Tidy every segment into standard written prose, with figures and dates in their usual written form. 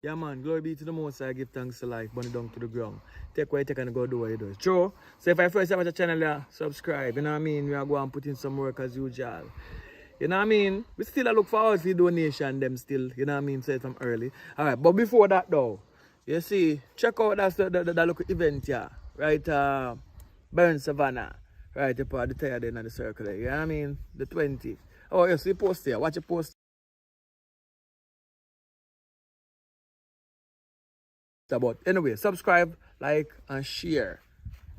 Yeah, man, glory be to the Most High, give thanks to life, burn it down to the ground. Take what you take and go do what you do. True. So if I first time at the channel, subscribe, you know what I mean? We are going to put in some work as usual. You know what I mean? We still look forward for the donation, them still, you know what I mean? Say it from early. Alright, but before that though, you see, check out that local event here, right? Burn Savannah, right? Up at the tire end of the circle, you know what I mean? The 20th. Oh, yes, you post here, watch your post. But anyway, subscribe, like, and share.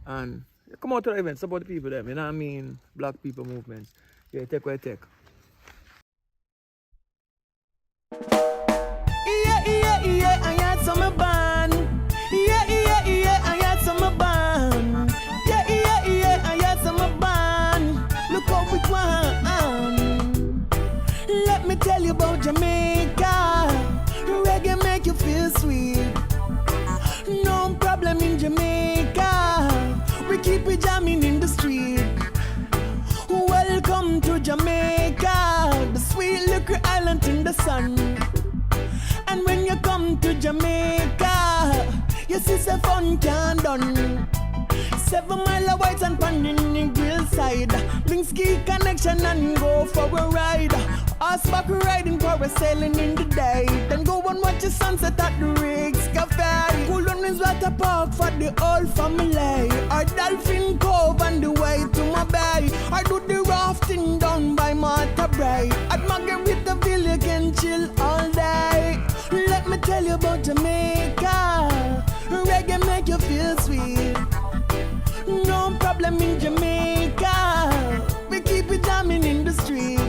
And come out to the event, support the people them, you know what I mean? Black people movements. Yeah, take what you take. Yeah, I had some band. Yeah, I had some band. Yeah, I had some band. Look how we want. Let me tell you about Jamaica. Reggae make you feel sweet. No problem in Jamaica. We keep it jamming in the street. Welcome to Jamaica, the sweet little island in the sun. And when you come to Jamaica, you see the fun can done. 7 Mile of white and pan in the grill side. Links key connection and go for a ride. Horseback riding, parasailing in the day. Then go and watch the sunset at the Rigs Cafe. Cool on is water park for the whole family. Or Dolphin Cove on the way to my bay. I do the rafting down by Martha Bray. At Margaritaville you can chill all day. Let me tell you about Jamaica. Reggae make you feel sweet. No problem in Jamaica. We keep it jamming in the street.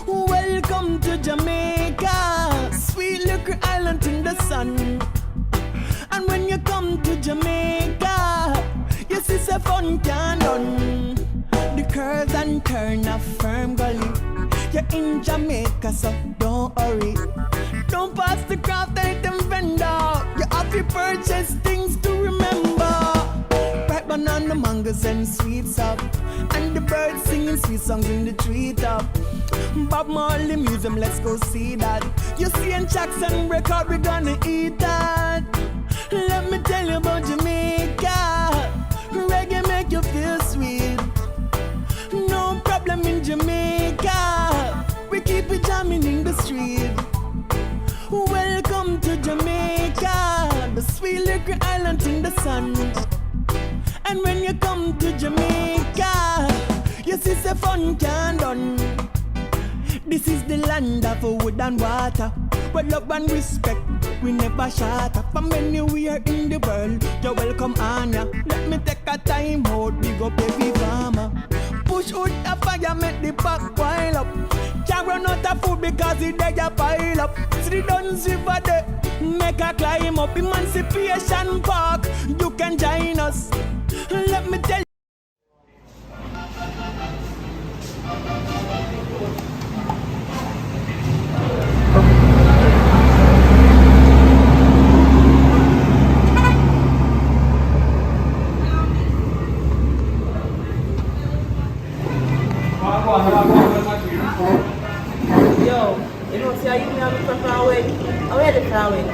Welcome to Jamaica, sweet little island in the sun. And when you come to Jamaica, you see the fun can done. The curves and turn a firm gully. You're in Jamaica, so don't hurry. Don't pass the craft item vendor. You have to purchase things to remember. Ripe banana, mangoes and sweets up. And the birds singing sweet songs in the treetop. Bob Marley Museum, let's go see that. You see in Jackson record, we're gonna eat that. Let me tell you about Jamaica. Reggae make you feel sweet. No problem in Jamaica. We keep it jamming in the street. Welcome to Jamaica, the sweet little island in the sun. And when you come to Jamaica, you see the fun can done. This is the land of wood and water, where love and respect we never shut up. From anywhere in the world, you're welcome on ya. Let me take a time out, big up every farmer. Push out the fire, make the pack pile up. Can't run out of food because the day you pile up. See the Duns River there, make a climb up. Emancipation Park, you can join us. Let me tell you. Yo, you know, see how you have to far away. I'm ready for away.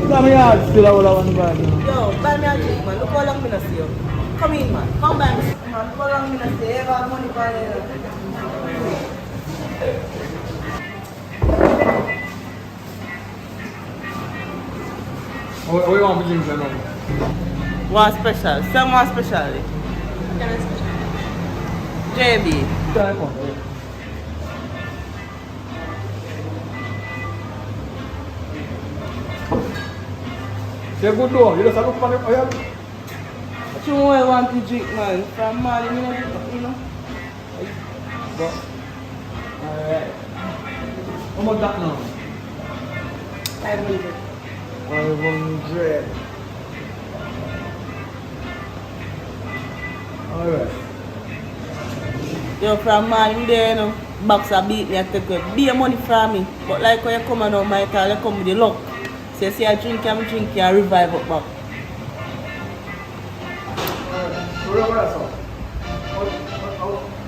Come here, still all I want to buy. Yo, buy me a drink, man. Look how long I'm gonna see you. Come in, man. Come by me. Man, look how long I'm gonna stay. I have money for you. What do you want to drink now? One special. Some more special. JB. You're good though. You just look for the oil. What you want to drink, man? From Mali, you know? But, alright. How much that now? 500. 500. Alright. Yo, from Mali, there, you know, box a beat me, I take it. Be money from me. But like when you come on my car, you come with the luck. So you see I drink, you revive up back.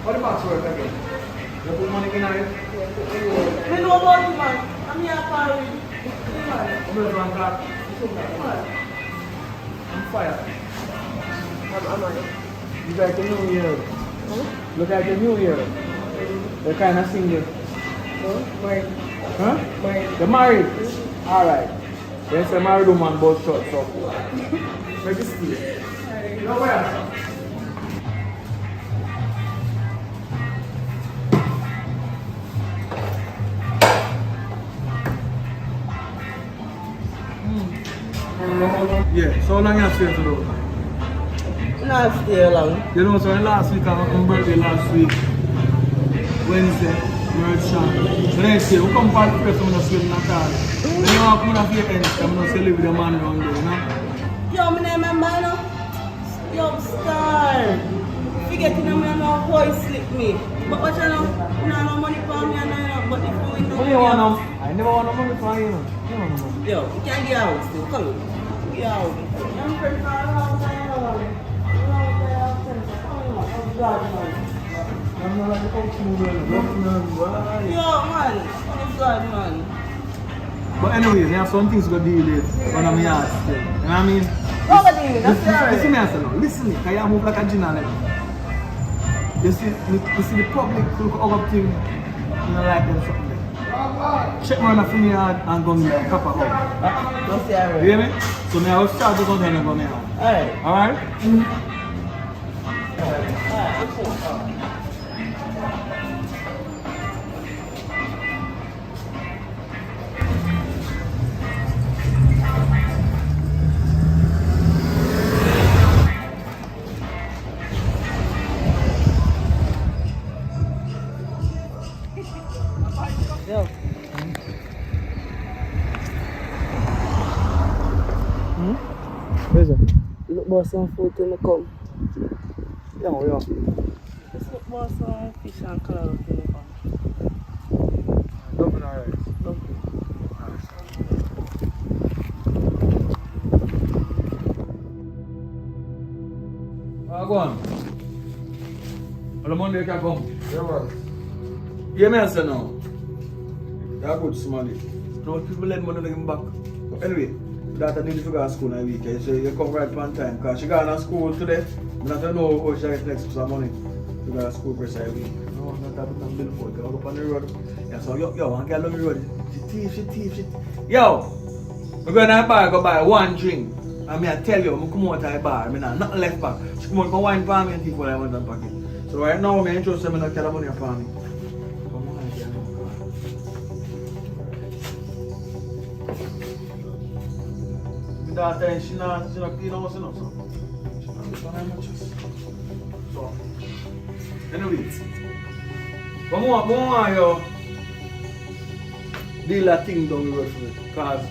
What the box work again? You put money in it? I know about it, man. I'm here for it. I'm fire. I'm on it. Look like a new year. Look like a new year. They're kind of single. Married. Huh? Married. They're married? Alright. Then say married woman both short, so. Make it steal. No way. Yeah, so how long you stay to do? Not stay long. You know, so last week, my birthday last week, Wednesday, Merge Shop. The next day, we come for the place, I'm going to sleep in the car. When you walk in the end, I'm going to live with the man around there, you know? Yo, I remember, you know? Yo, star. Forgetting I'm going to voice slip me. But what you know? You know, no money for me, you know, but if you know. What do you want now? I never want no money for you, you know. Yo, you can't get out still. Come on. Get out. I'm pretty far around, I know. I'm not like a coach movie, Yo, man. Oh, God, man. But anyway, there are some things to deal with when I'm here. You know what I mean? What are you doing? That's Listen me, I say now. Listen me, because you move like a gina. You see the public look up thing, you know, like them something. Check my for me hard and go me a proper hug. Don't say alright. You hear me? So I will start to go down and go me hard. Alright. Alright? Yo. Where's it? Look for some food till I come. Yeah, Just look for some fish and color till I come. Dumpling or rice? Dumpling. Go on. On the Monday you can come. Yeah, man. Yeah, me I say now. You're good, Somali. No people let money to give back. But anyway, daughter needs to go to school in a week. So you come right on time. Because she got to school today. I don't know how she gets next for some money. She got to school for a week. No, not that I'm built for it. I go up on the road. Yeah, so yo, one girl on the road. She thief. Yo! We're going to the bar, go buy one drink. And I tell you, I'm come out to the bar. I mean, nothing left back. She come out, go wine for me and think what I want to pack it. So right now, I'm interested in not tell money for me. Come on, girl. My daughter, she not clean house, you know, so. She not very much. So, anyway. But more you deal that thing down the road for me. Because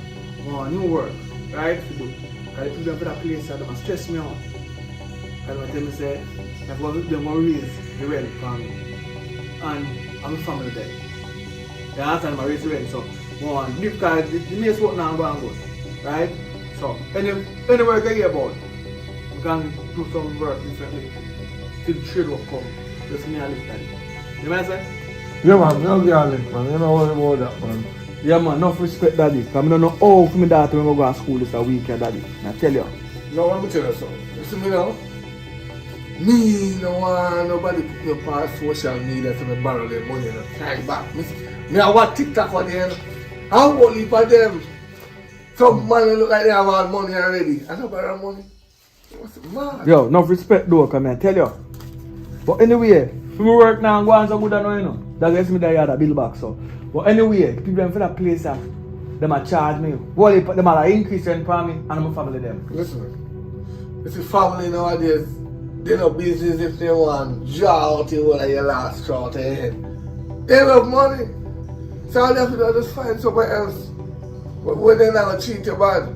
more new work, right? To do. Because if you don't put that place, they must stress me out. Because they tell me, say, they're going to raise the rent for me. And I'm a family there. They ask them to raise the rent, so more because the mace work now and go. Right? So, any work I hear about, we can do some work differently. Till the trade work come. Just me and live that. You know what I say? Yeah, man. No girl, man. You know what about that, man. Yeah, man. Enough respect, daddy. Because I don't know how for my daughter when I go to school this a week, daddy. I tell you. No, I'm going to tell you something. You see me now? Me no want nobody put me up on social media to me borrow their money and try back. Me I want TikTok on them. How only for them? Some man look like they have all money already. I don't borrow money. What's mad? Yo, enough respect though, come here, tell you. But anyway, for me work now and go on so good, I know, you know. That gets me that you had a bill back, so. But anyway, people them for that place, them a charge me. Well, them a increase rent for me and I'm a family them. Listen, this is family nowadays. They no business if they want draw out you like your last straw to your head. They have money. So all they have to do is just find somewhere else. But when they never cheat you bad.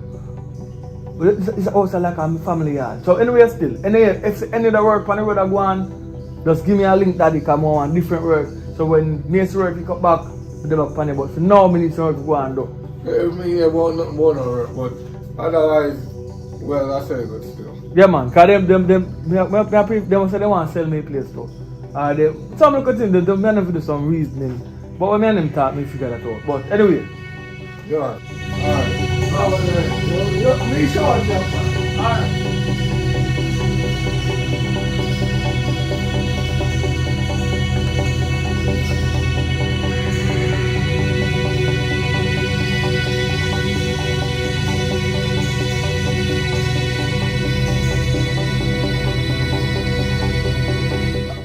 But it's also like a family yard. So anyway still, if any of the work on the road I go on, just give me a link that they come on different work. So when next work you come back, they back on it. But for now, I need some work to go on though. If me hear about nothing more no work, but otherwise, well, that's very good still. Yeah man, because them say they want to sell me a place too. Some look at them, they may have to do some reasoning. But when me and them talk, me figure that out. But anyway. Yeah. Alright. Me short jump. Alright.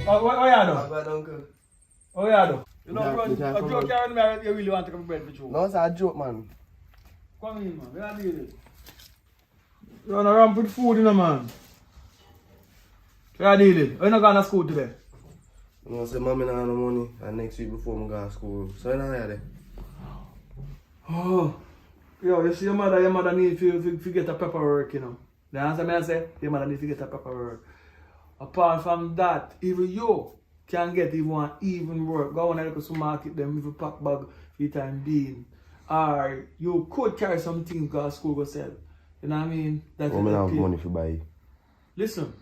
What you do? Bad uncle. What you do? You know, Yeah, run, you can't a come joke on. carry me, you really want to come bread for you. No, it's a joke, man. Come in, man. Where are you? You want to ramp with food, you know, man. Where are you? Why not going to school today? You know, say mommy not have no money, and next week before I go to school. So you know how there. Oh. Yo, you see your mother need to get a paperwork, you know. The answer me I say, your mother need to get a paperwork. Apart from that, even you can get even work. Go on a little supermarket, them with a pack bag for the time being. Or you could carry something because school go sell. You know what I mean? That Mommy not have money to buy. Listen,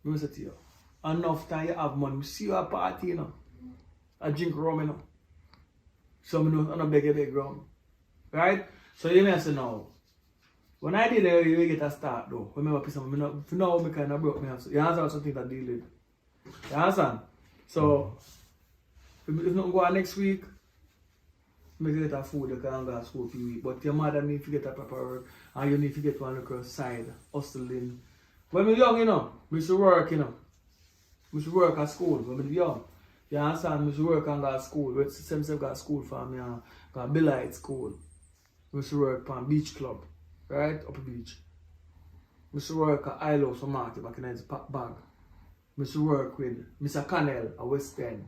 let me say to you. Enough time you have money. See you at a party, you know. I drink rum, you know. So I don't beg a big rum. Right? So you may say now. When I did it, you get a start though. Remember, for now, I kind of broke me. You understand something that deal with. You understand? So, if not go on next week, make get a food, you can go to school for a week. But your mother need to get a proper work, and you need to get one across side, hustling. When I'm young, you know, I used to work, you know. I used to work at school when I'm young. You understand? I used to work and go to school. When I go to school for me, I go to Billite school. I used to work on beach club. Right? Up the beach. I used to work at ILO for market back in the pack bag. I used to work with Mr. Cannell at West End.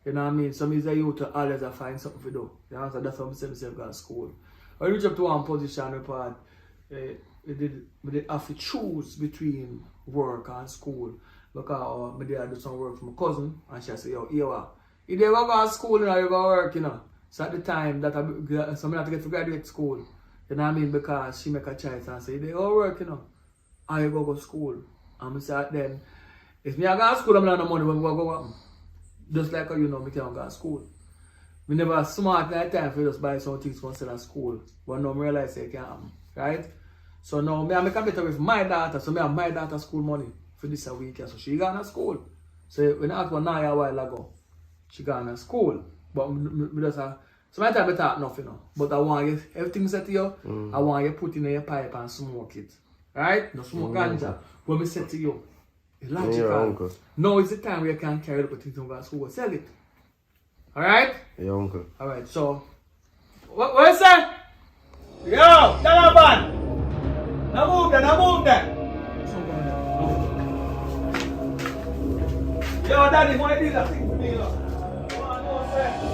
You know what I mean? So I used to always find something to do. You know, so that's how I say myself go to school. I reached up to one position where I did have to choose between work and school. Because I did do some work for my cousin and she said, yo, if you go to school and you go to work, you know. So at the time that I have to get to graduate school. You know what I mean? Because she make a choice and say, they all work, you know. And you go to school. And I say then, if me I go to school, I'm not no money when I go. Just like how you know, I can't go to school. We never smart that time for just buy some things for sell at school. But now I realize it can't happen. Right? So now I make a better with my daughter. So I have my daughter school money for this a week. So she gone to school. So when I asked her now a while ago, she gone to school. But I just sometimes I talk enough, you know. But I want you, everything set to you, I want you put in your pipe and smoke it. Right? No smoke ganja. When I say to you, it's logical. Now is the time where you can carry up things and go to school. Sell it. Alright? Yeah, uncle. Alright, so what is that? Yo, Donovan! Now move that. Yo, Daddy, why did that thing for me, you know? Come on, go, sir.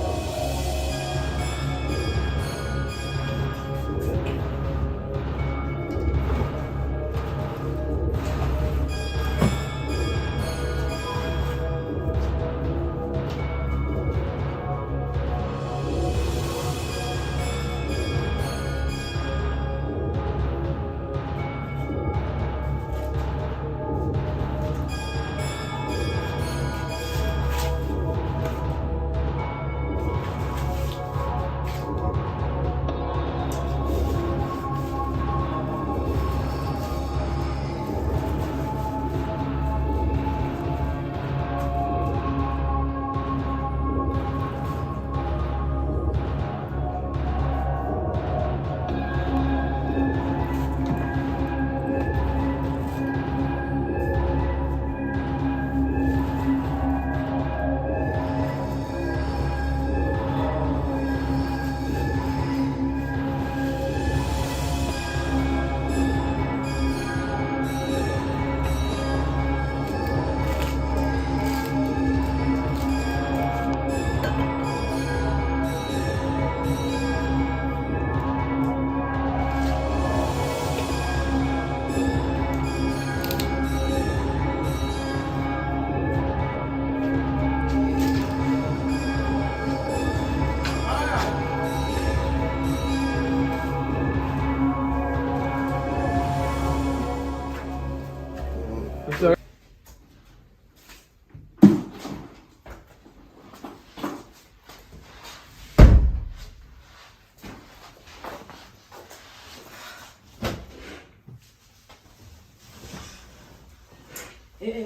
Eh.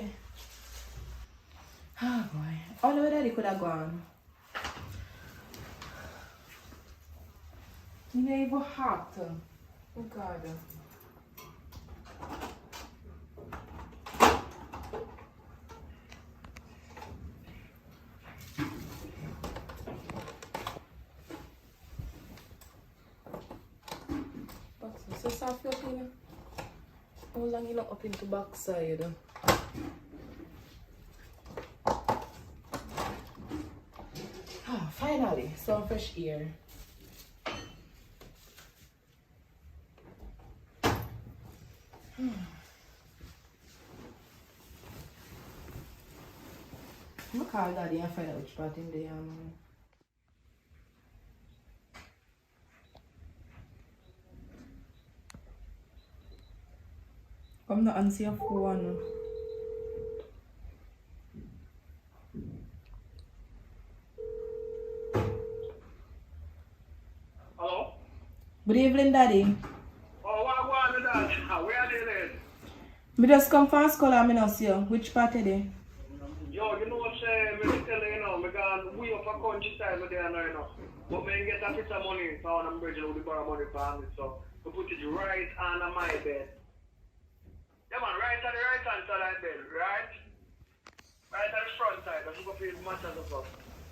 Ah, boy. All the way daddy could have gone. You know, even hot. Oh, God. So soft up in. How long you not up into backside? Ah, finally, some fresh air. I'm gonna call Daddy and find out which part in the Come not answer your phone. Hello? Good evening, Daddy. Oh, what Dad? Where are they then? Me just come from school and me not see you. Which part are they? Yo, you know what I'm saying? Me tell you, you know, me gone way up a countryside with there now, you know. But me get a bit of money for one bridge and we borrow money for me, so we put it right under my bed. Yeah man, right on the right hand side of the bed, right? Right on the front side, because you go feel matches and stuff.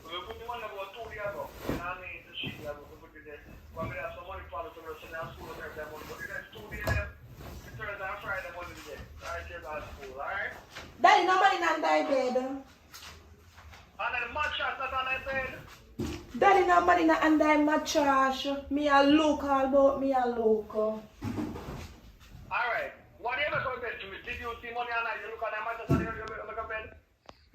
We put the money about 2 days ago. You know what I mean? The shit there, we put it there. But we have some money for the rest of the school and everything money. But the next 2 days, the Thursday and Friday money there. Right here at school, alright? Daddy, nobody not die bed. And then the mattress not on the bed. Daddy, nobody not under mattress. Me a look all about me a look. Alright. What do you ever go to bed to me? Did you see money on night? You look at the mattress and you make a bed?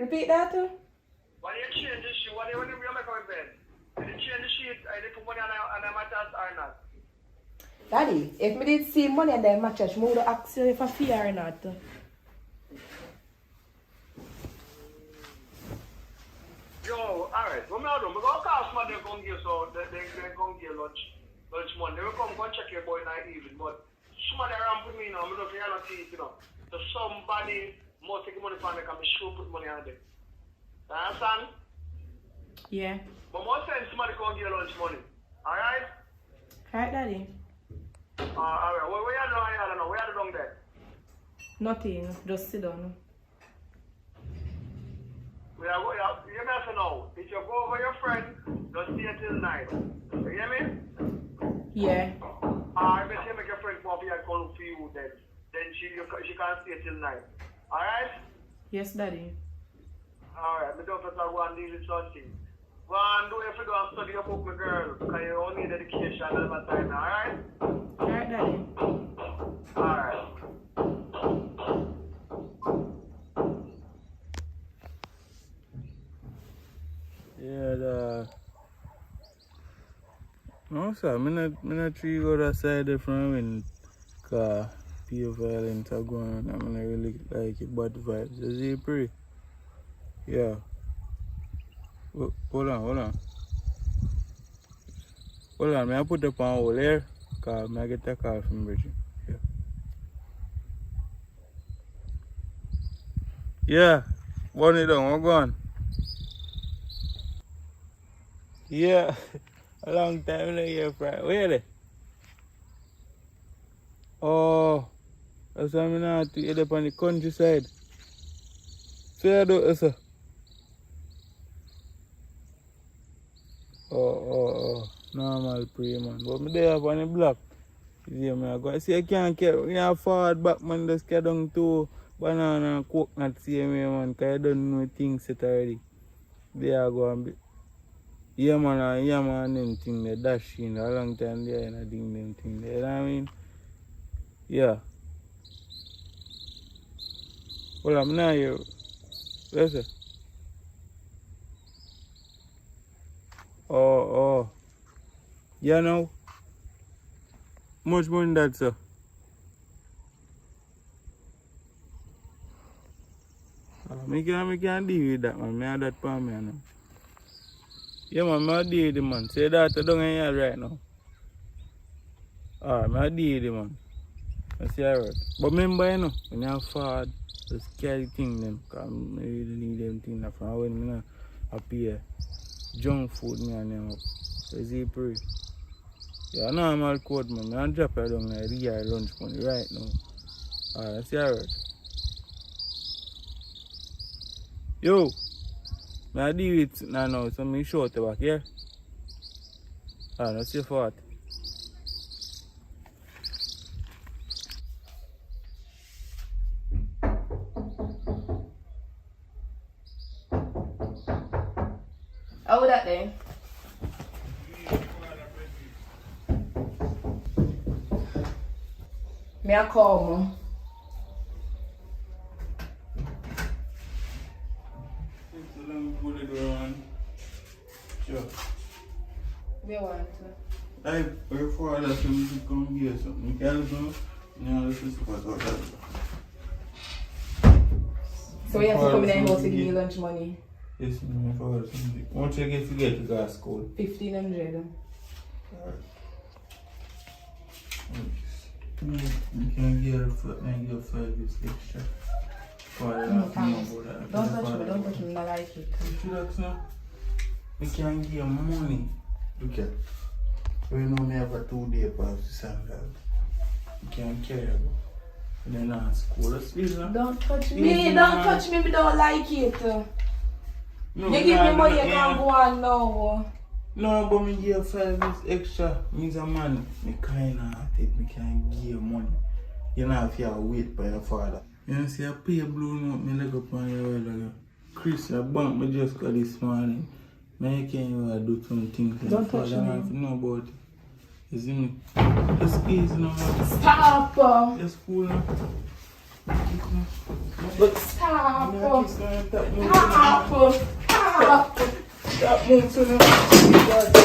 Repeat that. When you change the sheet, what do you make a bed? Did you change the sheet? Did you put money on the mattress or not? Daddy, if me did see money on the mattress, me would ask you if I fear or not. Yo, alright. What me do? Me go call somebody to come give so they come give lunch money. They will come go check your boy in the evening. But somebody around with me now, I don't feel no teeth, you know. So somebody must take money from me because I sure put money on them. You understand? Yeah. But most times somebody come give lunch money. Alright? Alright, Daddy. Alright. Where you down? I don't know. Where you down there? Nothing. Just sit down. You may have to know. If you go over your friend, just stay till 9. You hear me? Yeah. I bet you make your friend come up here and call look for you then. Then she can stay till 9. Alright? Yes, Daddy. Alright, I don't have to go and deal with something. Go and do it if you go and study your book, my girl. Because you don't need education all the time, alright? Alright, Daddy. Alright. Yeah, no, sir. I'm not sure you go that side there from when pure violence are going on. I'm not really like it, bad vibes. Just you pray. Yeah. Hold on. Hold on, I put up on hold here. Because I get a call from Bridget. Yeah. Burn it down, we're gone. Yeah. A long time in here, Friday. Where are they? Oh, that's why I'm not to end up on the countryside. So you do it, sir? Oh. Normal pray, man. But me there up on the block. Yeah, man. I go. See, I can't get me forward back, man. Just get down to banana and coconut, see me, man. Because I don't know things set already. There I go and be. Yeah, man, them thing they dash in a long time there and I think them thing there. You know what I mean? Yeah. Well, I'm not here. Listen. Oh. Yeah, now. Much more than that, sir. Me can't deal with that, man. Me have that for me, you know. Yeah, man, I deal with it, man. Say that I don't here right now. I deal with it, man. I see alright. But remember, you know, when you're forward, Just carry thing them, because I really need them things from when I appear. Junk food me and them up. So it's pray. Yeah, normal code man. I drop it down like real lunch money right now. Alright, see alright. Yo, I deal with it now, so me short back, yeah? Alright, let's see for what. How would that then? Me a call Sure. me want to. I prefer that you come here something. You can do, this is what that. So you have to come in and house to give me lunch money? Yes, my father something. Once you get to go to school. 1,500. You can get a flight this extra. Don't touch me, I like it. We can give money. Look at. We know me have a 2-day pass to Sandal. You can carry it. And then at school, that's easy. Don't touch me, don't touch me, we don't like it. No, you give me money, you can't go on now. No, but me give 5 days extra. Means a man, me kind of take me can give money. You know if you have to wait for your father. You know, see, I pay a blue note, me leg up on your head. Chris, I bank me just got this morning. Now you can't even do some things. Don't touch me. I don't know about it. You see me? Just easy now. Stop! Just cool now. Stop! Stop moving now.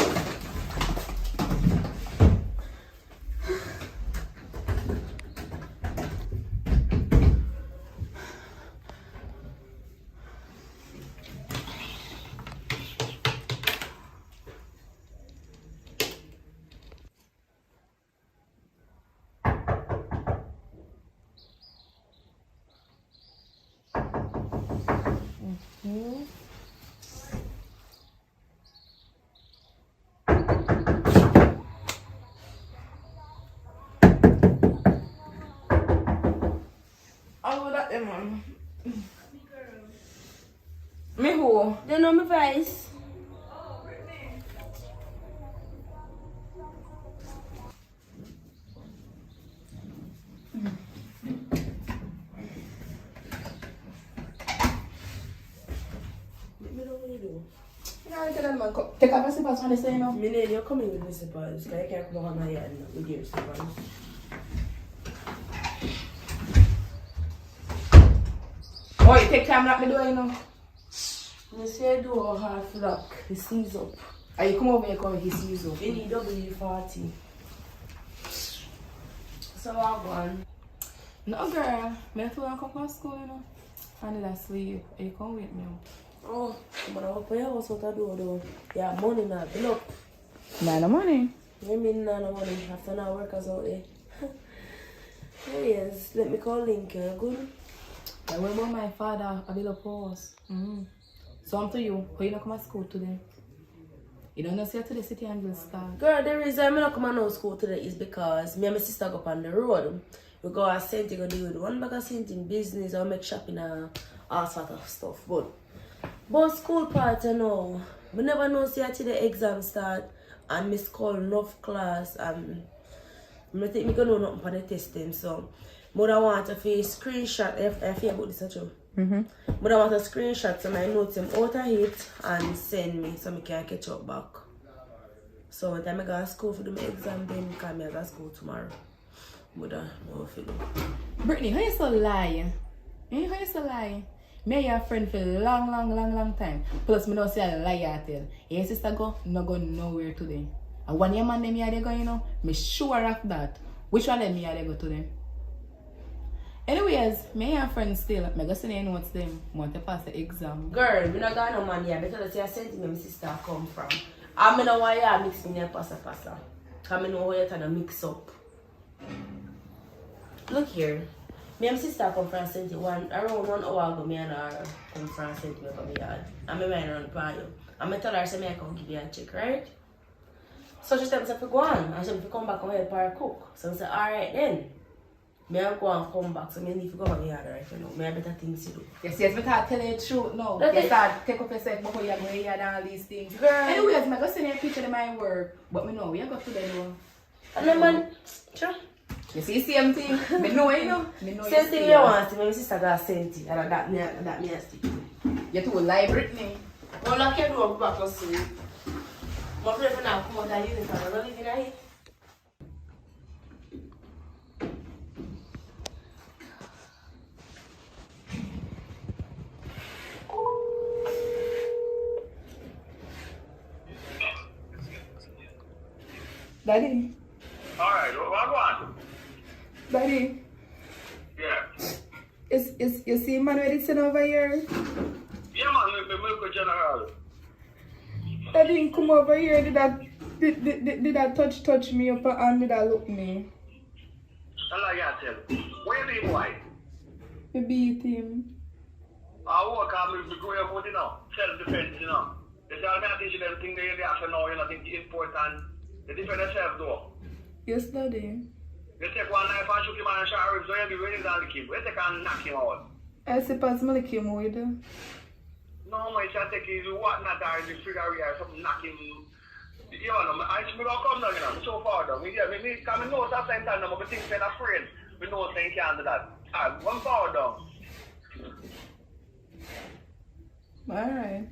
Me who? They know my voice. Take off your slippers when they say no. Minnie, you're coming with my slippers. I can't come on my head with your slippers. Oh, you take time lock the door, you know. You say do a half lock. He sees up. Are you come over here, come he sees you. You need W40. So I'm going. No girl, me have to come from school, you know. I need to sleep. You come with me. Oh, I'm gonna open your house what I do though. Yeah, money now. Bill up. No money. You mean no money? After now workers out there. Oh yes, let me call Link. Good. I went with my father, I build a house. So I'm to you, how you not come to school today? You don't know see to the city and will start. Girl, the reason I'm not coming to school today is because me and my sister go up on the road. We go a cent to go do with one bag of cent in business or make shopping and all sort of stuff. But school part, you know, we never know see until the exam start and miss call enough class and I think me gonna know nothing for the testing. So mother want to screenshot I feel about this actually. Mother want to screenshot some my notes them out of it and send me so I can catch up back. So when time I go to school for the exam then because I go to school tomorrow. Mother no feeling. Brittany, how you so lie? How you so lie? Me and your friend for a long time. Plus, me don't say a lie I tell. Your sister go, not go nowhere today. And when your man them here they go, you know, me sure of that. Which one them here they go today? Anyways, me and your friend still, me go see the notes them, want to pass the exam. Girl, we not got no man here because I sent me my sister come from. I know why you mix me in pasta. Because I know why you're trying to mix up. Look here. Me and my sister come from St. Around 1 hour ago, me and her come from St. Me come yard. And me mind run by you. And I tell her, say, me I come give you a check, right? So she said, I said, go on. And she said, come back and help her cook. So I said, alright then. Me I go and come back, so me need to go on the yard right now. Me have better things to do. Yes, me can't tell you the truth now. That's You it. start take up yourself before you go here and all these things. Girl. Anyways, I go send you a picture of my work. But me know, we go to the door. And then man, sure. You see, same thing. Me know, you know. Me know Same thing you want to, my sister got sent it. And that me a stick. You too lie, Brittany. Well, I can't do a back or so. My friend now come out of uniform, I don't live in here. Daddy, Alright, what go on? Daddy, Yeah. you see man where it's over here? Yeah, man, we milk general. Daddy, come over here. Did that touch me up and did that look me? I like I tell. Where the boy? Me beat him. I work on me grow up with, you know, self-defense, you know. They tell me I teach them things they have to know, you know, think it's important. They defend themselves though. Yes, Daddy. They take one knife and shoot him on the shower ribs, so you be ready to lick him. They take and knock him out. I suppose I lick him with. No, man, you take his whatnot or his figure or something, knock him. You know, I should come down, you know, so far down. Me come and know sometimes I'm going to think I'm afraid. We know things can't do that. Alright, one far down. Alright.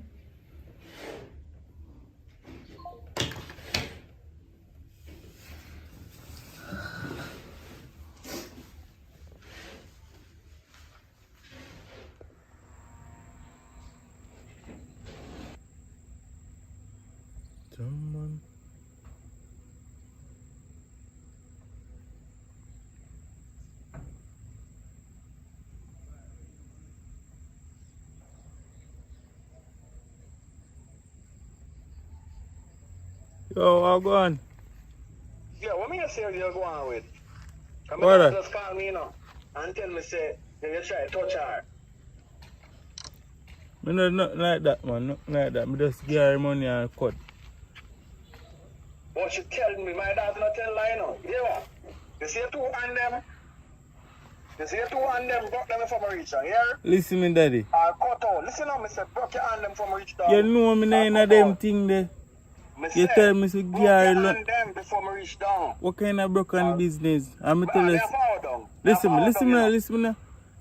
Someone. Yo, how go on? Yeah, what me you say you're going with? Come What? on, just call me, you know, and tell me, say, you try to touch her. Me not like that, man. Not like that. Me just give her money and cut. What she tell me, my dad not tell lie, you know. You what? You see two on them? You see two on them, broke them from a reach, yeah? Listen me, daddy. Or cut out. Listen to me, say, broke your hand them from a reach down. You know me not in a them thing there. Me You say, tell me to give broke her your loan. hand them before me reach down. What kind of broken business? I'm tell Me us. a fall down. Listen me.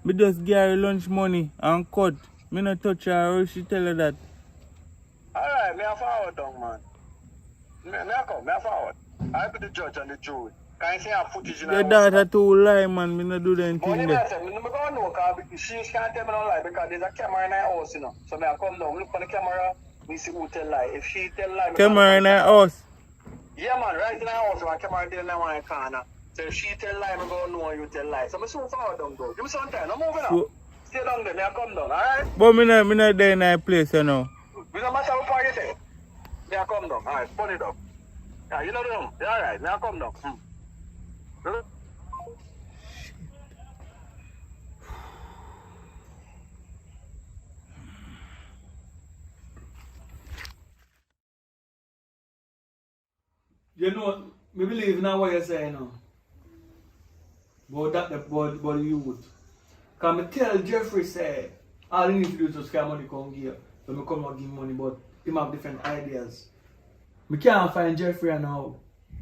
Me just give her lunch money and cut. Me not touch her or she tell her that. Alright, me a forward down, man. Me a forward. I be the judge and the jury. Can you see her footage in her Your daughter too lie, man. Me not do them But you thing know, there. I said, I'm going to know because she can't tell me no lie because there's a camera in her house, you know. So me I come down, look on the camera, we see who tell lie. If she tell lie, me Camera in her house. Yeah, man, right in her house, my camera there in one corner. So if she tell lie, I'm going to know you tell lie. So I'm so far down, though. Give me some time, I'm moving So- on. Stay down there, me I come down, alright? But me not there in that place, you know. We don't matter what part you say. Me I come down, alright, put it up. Yeah, you know the room. Yeah, alright, me I come down. You know, me believe now what you're saying now. About that, about the youth. Because me tell Jeffrey say, all he need to do is just get money come give. So me come and give him money, but him have different ideas. Me can't find Jeffrey now.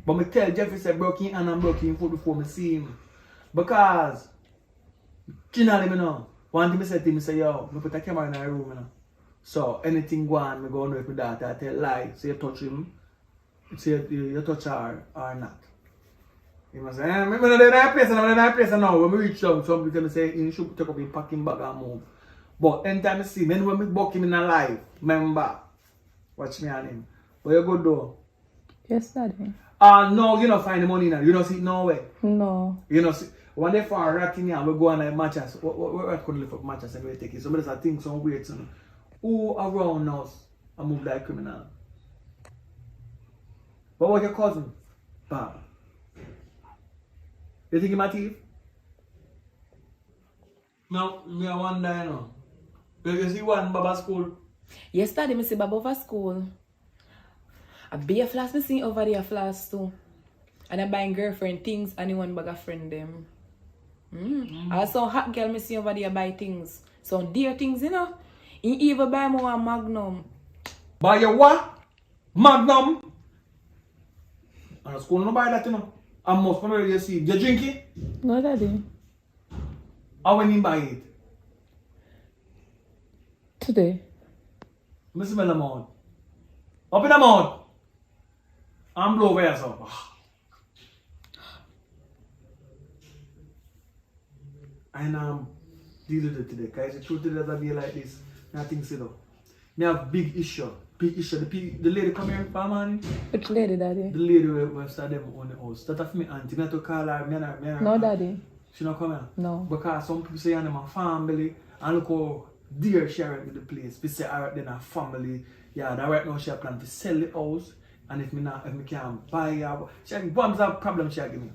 But me tell Jeffrey say broke him hand and broke him foot before me see him. Because, generally me know, one thing me say to him, me say, yo, me put a camera in my room, you know. So anything go on, me go on with my daughter, I tell lie, so you touch him, say you touch her or not. He must say, I'm not in that place, I'm in that place now. When we reach down, somebody tell me say, he should take up his packing bag and move. But anytime I see him, when we buck him in a live, remember, watch me on him. But you go do? Yes, Daddy. No, you don't find the money now. You don't see it nowhere. No. You know, see, when they find racking here, we go on like matches. What could lift up matches and we take it? Somebody say think some weird thing. Who around us and move like criminal? But what your cousin? Bob. You think he my thief? Now, me I wonder, you know. You see one Baba school? Yes, Daddy, me see Bob over school. A beer flask, me see over there flask too. And I buying girlfriend things and the one bag of friend them. Also hot girl me see over there buy things. Some dear things, you know. He even buy more Magnum. Buy your what? Magnum? And school no buy that, you know. And most people already see. You drink it? No, Daddy. How when you buy it? Today. Me smell the mouth. Up in the mouth. And blow over yourself. And deal with it today. Because the truth is that a day like this, nothing sit up. Me have big issue. Big issue. The lady come here for money. Which lady, Daddy? The lady will start them on the house. That's me auntie. Me have to call her. No, Daddy. She not come here? No. Because some people say I'm a family. And look how dear she alright with the place. We say alright then a family. Yeah, that right now she have plan to sell the house. And if me can't buy her, she have bombs have problem she have give me.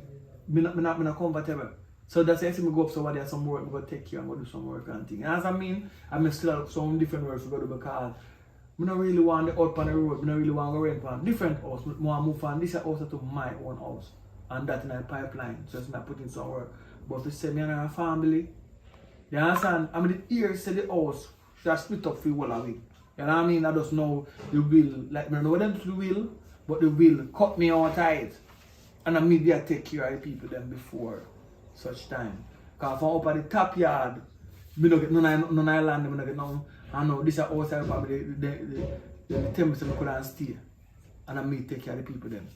Me not comfortable. So that's why I see me go up somewhere there some work, me go take care and go do some work and thing. And as I mean still have some different work to go do because I don't really want the out on the road, I don't really want to rent on different house. I want to move from this house to my own house. And that in the pipeline. So it's not putting some work. But to say me and a family, you understand? I mean the ears say the house should have split up for you all of it. You know what I mean? I just know the will, like I know them to the will, but the will cut me out tight. And I mean they take care of the people them before such time. Because from up at the top yard, we don't get none of land, we don't get none. I know this is outside probably the temple so we couldn't stay. And I may take care of the people them.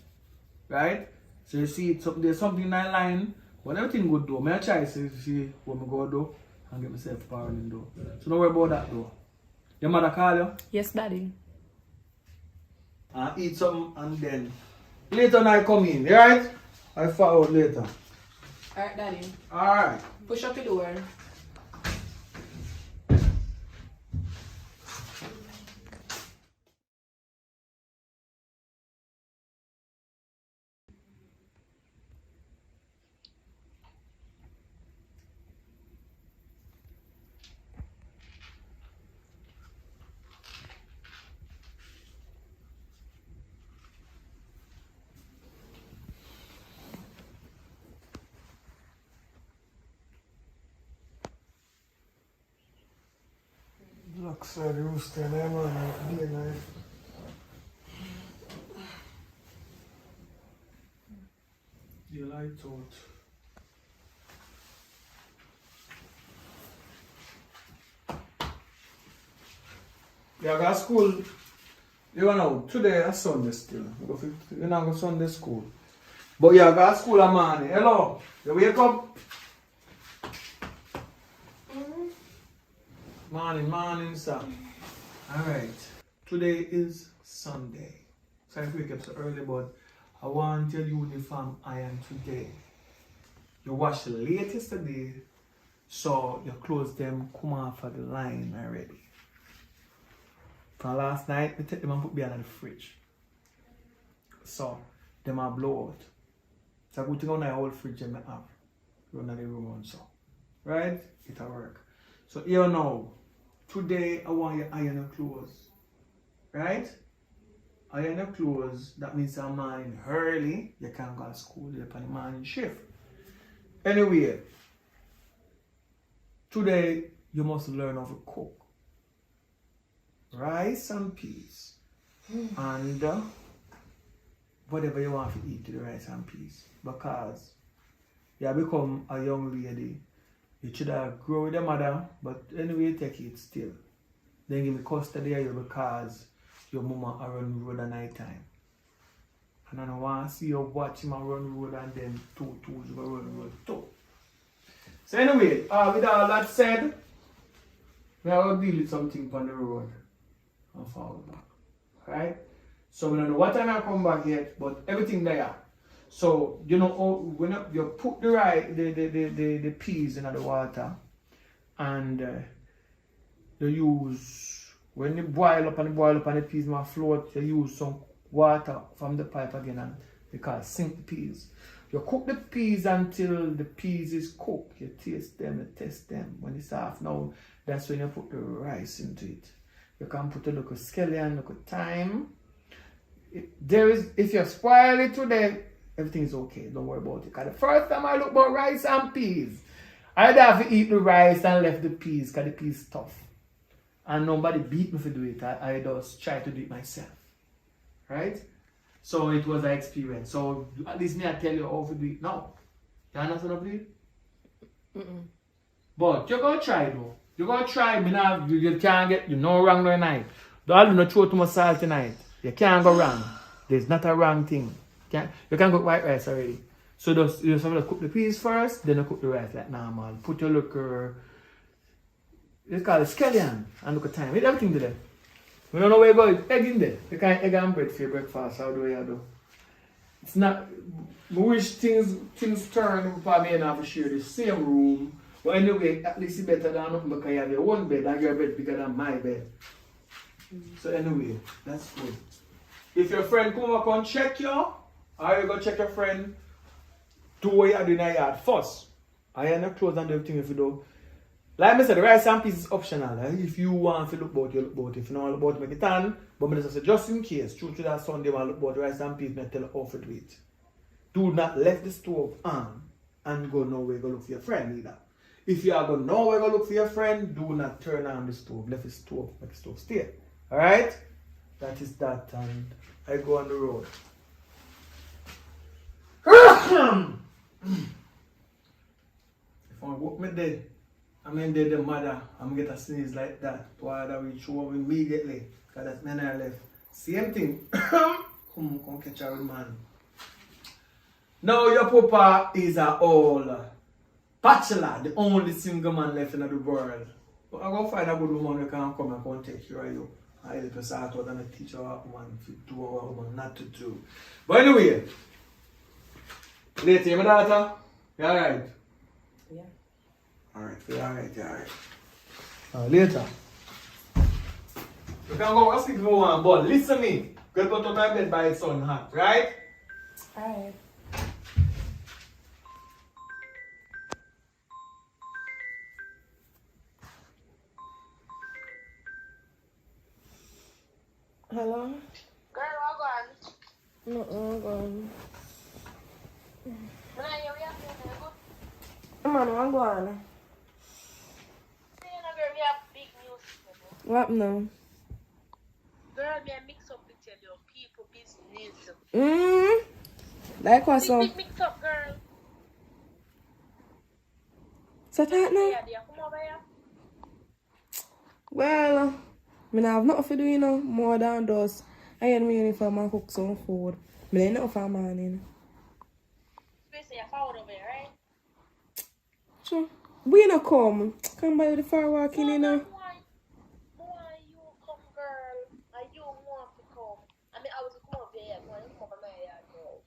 Right? So you see there's something in that line, but everything good though. I try to see what I go do and get myself power in though. So don't worry about that though. Your mother call you? Yes, Daddy. And eat something and then later I come in, right? I follow out later. Alright, Daddy. Alright. Push up the door. Black side rooster there man, day night. The light out. You got school. You know, today is Sunday still. You not go Sunday school. But you got school a morning. Hello. You wake up. Morning, sir. Alright. Today is Sunday. Sorry if we wake up so early, but I want your uniform iron today. You wash the late yesterday, so your clothes them come off of the line already. From last night, we take them and put behind in the fridge. So, them are blow out. It's a good thing on the old fridge them have. Run in the room and so. Right? It'll work. So here now, today I want you to iron your clothes. Right? Iron your clothes, that means I'm morning early, you can't go to school, you're on the morning shift. Anyway, today you must learn how to cook. Rice and peas. And whatever you want to eat to the rice and peas. Because you become a young lady. You should have grown with your mother, but anyway, take it still. Then give me custody of you because your mama run road at night time. And I don't want to see you watch him run road and then two you go run road too. So anyway, with all that said, we are going to deal with something on the road and fall back. Right? So we don't know what time I come back yet, but everything there. So you know when you put the peas in the water and you use when you boil up and the peas might float, you use some water from the pipe again and because sink the peas. You cook the peas until the peas is cooked. you taste them, you test them. When it's half now, that's when you put the rice into it. You can put a little scallion, little thyme. If you spoil it today, everything is okay. Don't worry about it. Because the first time I look about rice and peas, I'd have to eat the rice and left the peas because the peas tough. And nobody beat me for do it. I just try to do it myself. Right? So it was an experience. So at least me I tell you how to do it now. You understand what I do? But you're gonna try though. You're gonna try. Me now you can't get no wrong tonight. Don't not throw too much salt tonight. You can't go wrong. There's not a wrong thing. You can cook white rice already. So you just have to cook the peas first, then you cook the rice like normal. Put your look it's called scallion and look at time. Eat everything today. We don't know where you go. Egg in there. You can egg and bread for your breakfast. How do you do? It's not. I wish things turn for me and have to share the same room. But anyway, at least it's better than nothing because you have your own bed and your bed bigger than my bed. So anyway, that's good. If your friend come up and check you, or you go check your friend, do what you are doing in your yard first. Iron your clothes and everything if you do. Like I said, the rice and peas is optional. Like if you want to look about, you look about. If you don't want to look about, make it on. But I say just in case, true to that Sunday, want to look about the rice and peas, I tell you how to do it. Do not left the stove on and go nowhere go look for your friend either. If you are going nowhere go look for your friend, do not turn on the stove. Left the stove, make the stove stay. Alright? That is that, and I go on the road. If I walk me there, I'm in there the mother, I'm get a sneeze like that. Why that we show up immediately. Because that's when I left. Same thing. Come catch her with man. Now your papa is a old bachelor, the only single man left in the world. But I go find a good woman who can come and come take care of you. I help you start out and teach our woman to do what our woman not to do. But anyway, later, my daughter, you alright? Yeah. Alright, you're alright. Later. You can go sleep if you want, but listen to me. Go to my bed by the sun hot, right? Alright. Hello? Girl, I'm gone. No, I'm gone. When I hear we have to go, Man, I'm gone. see, you know, girl, we have big news. What now? Girl, me I mix up with your people business. Like what so? Big mix up, girl. So that now? Yeah, dear, come over here. Well, I have nothing to do, you know, more than those. I had my uniform and cook some food. I ain't nothing for morning. Space your phone over here, right? Sure. We not come. Come by the far walking, you know. Why you come, girl? And you want to come? I mean, I was come over here. Why you come over my yard, girl?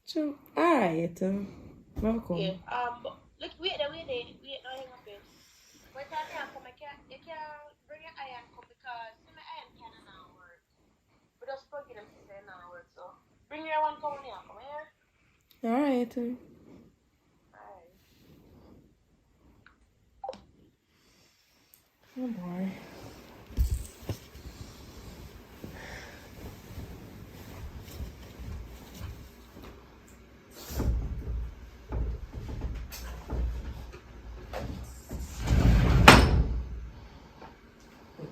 Sure. Alright. Welcome. Okay. But look, wait, no, hang up here. Wait till I come. You can't bring your iron come because my iron can not work. We just plug it in and not work, so bring your one come here. Come here. Alright. Oh boy.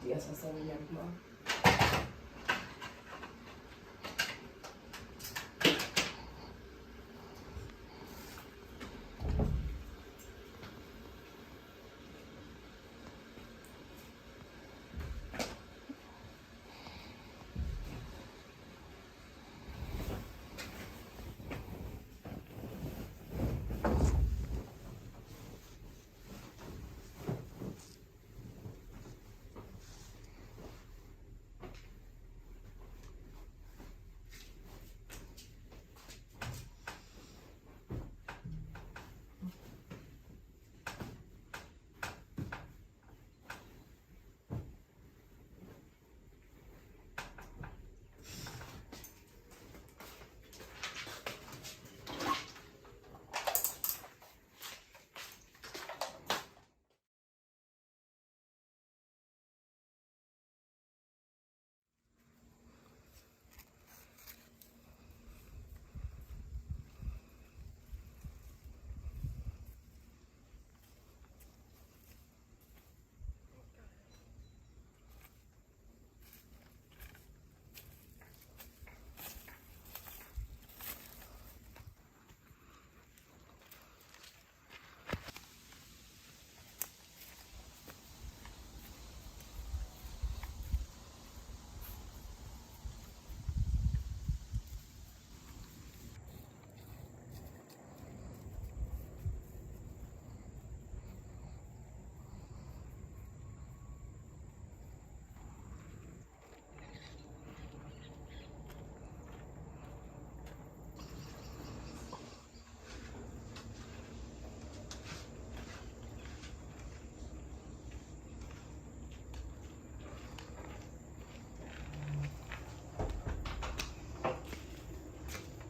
Yes, I saw it, Mom.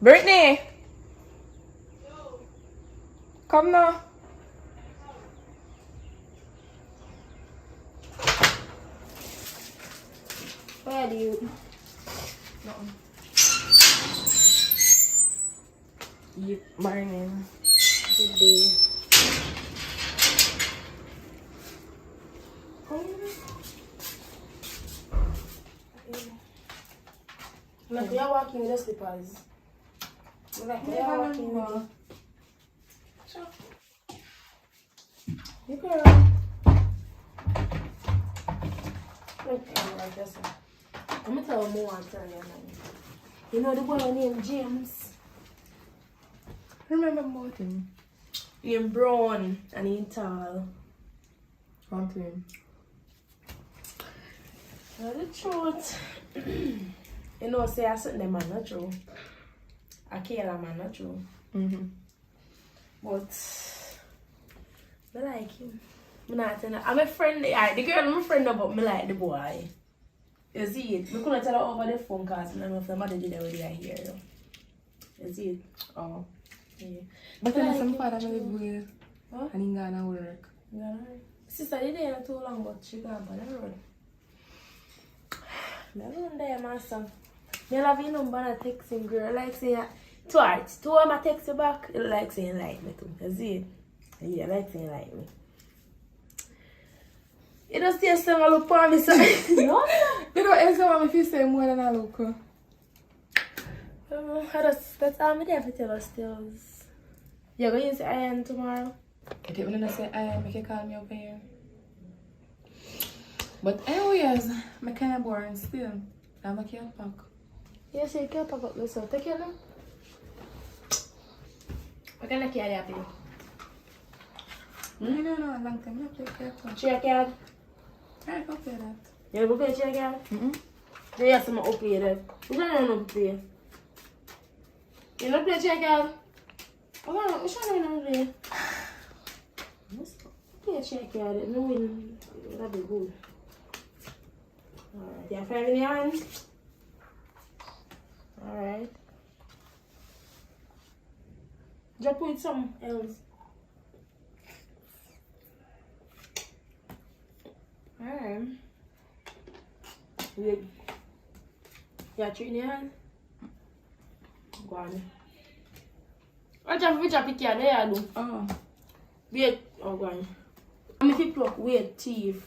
Brittany! Come now. Where do you? Nothing. Morning. Good day. Like you're walking with the slippers. Like you're walking with the... Sure. You girl. Okay, like this one. Let me tell you more and tell you, man. You know the boy named James? Remember about him? He brown and he tall. Come to him. Tell the truth. You know, say I said them man not true. I kill a man not true. But I like him. I'm a friend. The girl I'm a friend of, but I like the boy. You see it? I couldn't tell her over the phone because I don't know if the mother did already hear you. You see it? Oh. Yeah. But I then like some him father too. live with Huh? and he gonna work. Yeah. Sister did there not too long, but she gone on the road. Never one day, master. Me love your number and texting girl. Like saying twice. Two of my text you back. You like saying like me too. You see it? Yeah, like saying like me. You don't see some look for me, so no. You don't answer me if you say more than a look. That's all me there for tell us still. You're going to use iron tomorrow? If you want to say I make you call me up here. But anyways, I'm kind of boring still. I'm a can't pack. Yes, you can pack up yourself. Take care now. I can carry up you. No, a long time. I'm not play careful. Check card. I go play that. You go pay check card? They have some up here then. You don't know pay. You don't play check card? Oh, which one you don't play? Play check card. No win. That'll be good. Alright, you have 5 in your hand? Alright. Just put some else. Alright. Wait. You have 3 in your hand? Go on. I just pick your there, do. Oh. Wait. Oh, go on. I'm if you pluck, wait, teeth.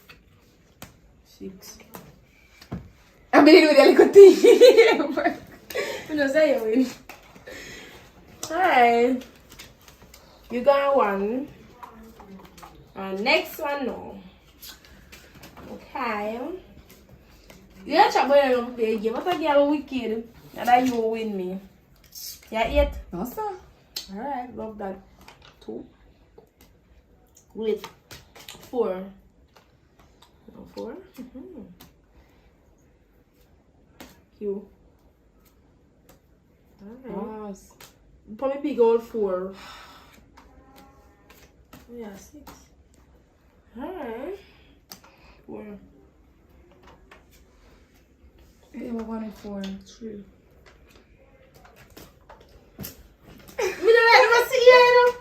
6. I'm beginning with a little thing. I'm just saying. Alright. You got one. And next one, no. Okay. You got chat boy on play game. What a girl wicked. And that you will win me. Yeah, 8. No, sir. Alright, love that. 2. Wait. 4. No, 4. Q. Alright. Yes. Probably big old 4. Yeah, 6. Alright. 4. Yeah, we're 1 and 4. 3. Me don't like to see you.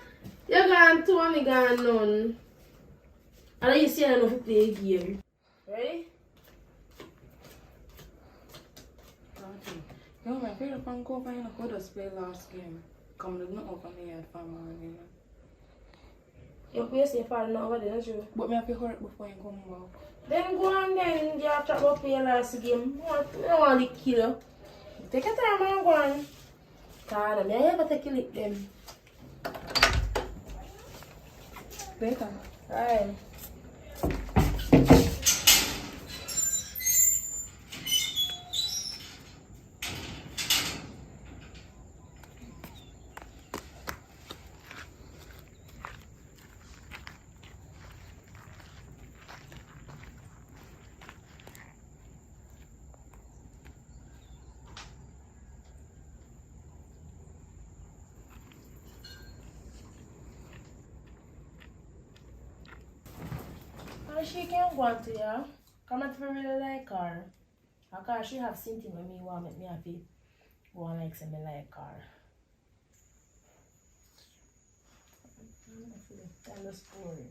You gone 2 and me gone none. I know you see enough to play a game. Ready? No, my favorite pan go find a code just play last game. Come to not open me at farm again. You play safe for now over there, true. But me have to hurry before you come back. Then go on then, you have to go play last game. I don't want to kill you. Take your time and go on. Cause I never take a lick them. Later. Alright. She can't go to you. Come not for really like her. Because she have something when me want make me happy. Go on like say me like her. Tell the story.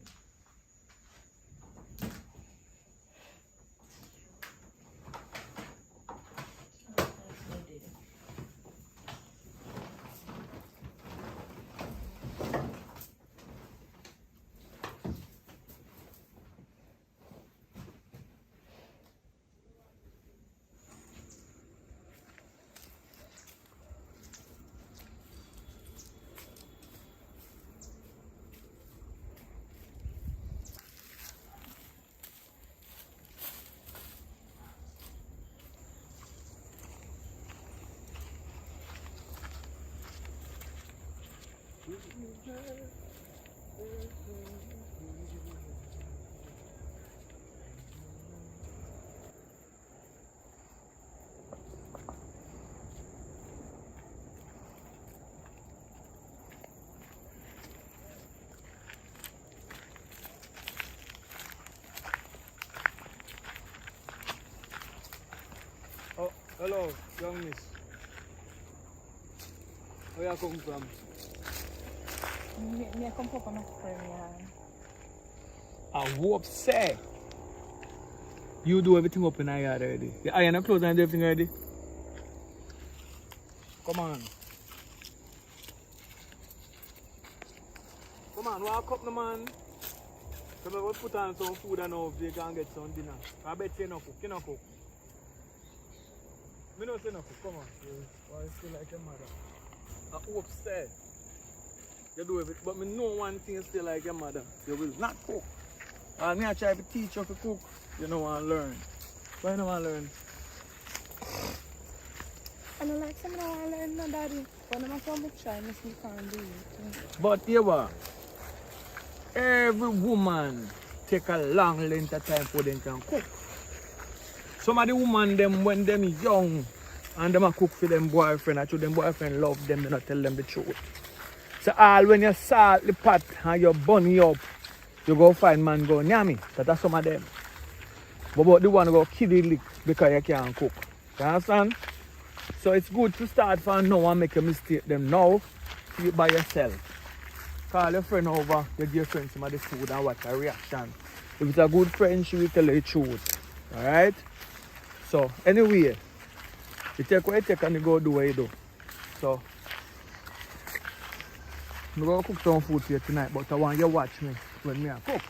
Oh, hello, young miss. Where you come from? Me come from my friend. I hope say you do everything up in the yard already. The iron and clothes and everything already. Come on. Come on, walk up, no man. So we put on some food and now you can get some dinner. I bet you no cook, you no cook. Me no say no cook, come on. Why you feel like your mother? I hope say you do everything, but me know one thing is still like your mother. You will not cook. And me I try to teach you to cook. You don't want to learn. Why you don't want to learn? I don't like some I want to learn, no, daddy. But no matter how much try, I can't do it. But here what? Every woman take a long length of time for them can cook. Some of the women them when them young and them a cook for them boyfriend, actually them boyfriend love them, they not tell them the truth. So all when you salt the pot and you burn it up, you go find man go nyami. That's some of them. But the one go kill the lick because you can't cook. You understand? So it's good to start from now and make a mistake them now. Do it by yourself. Call your friend over, you give your friend some of the food and watch her reaction. If it's a good friend, she will tell you the truth. Alright? So anyway, you take what you take and you go do what you do. So I'm going to cook some food for you tonight, but I want you to watch me when me I cook.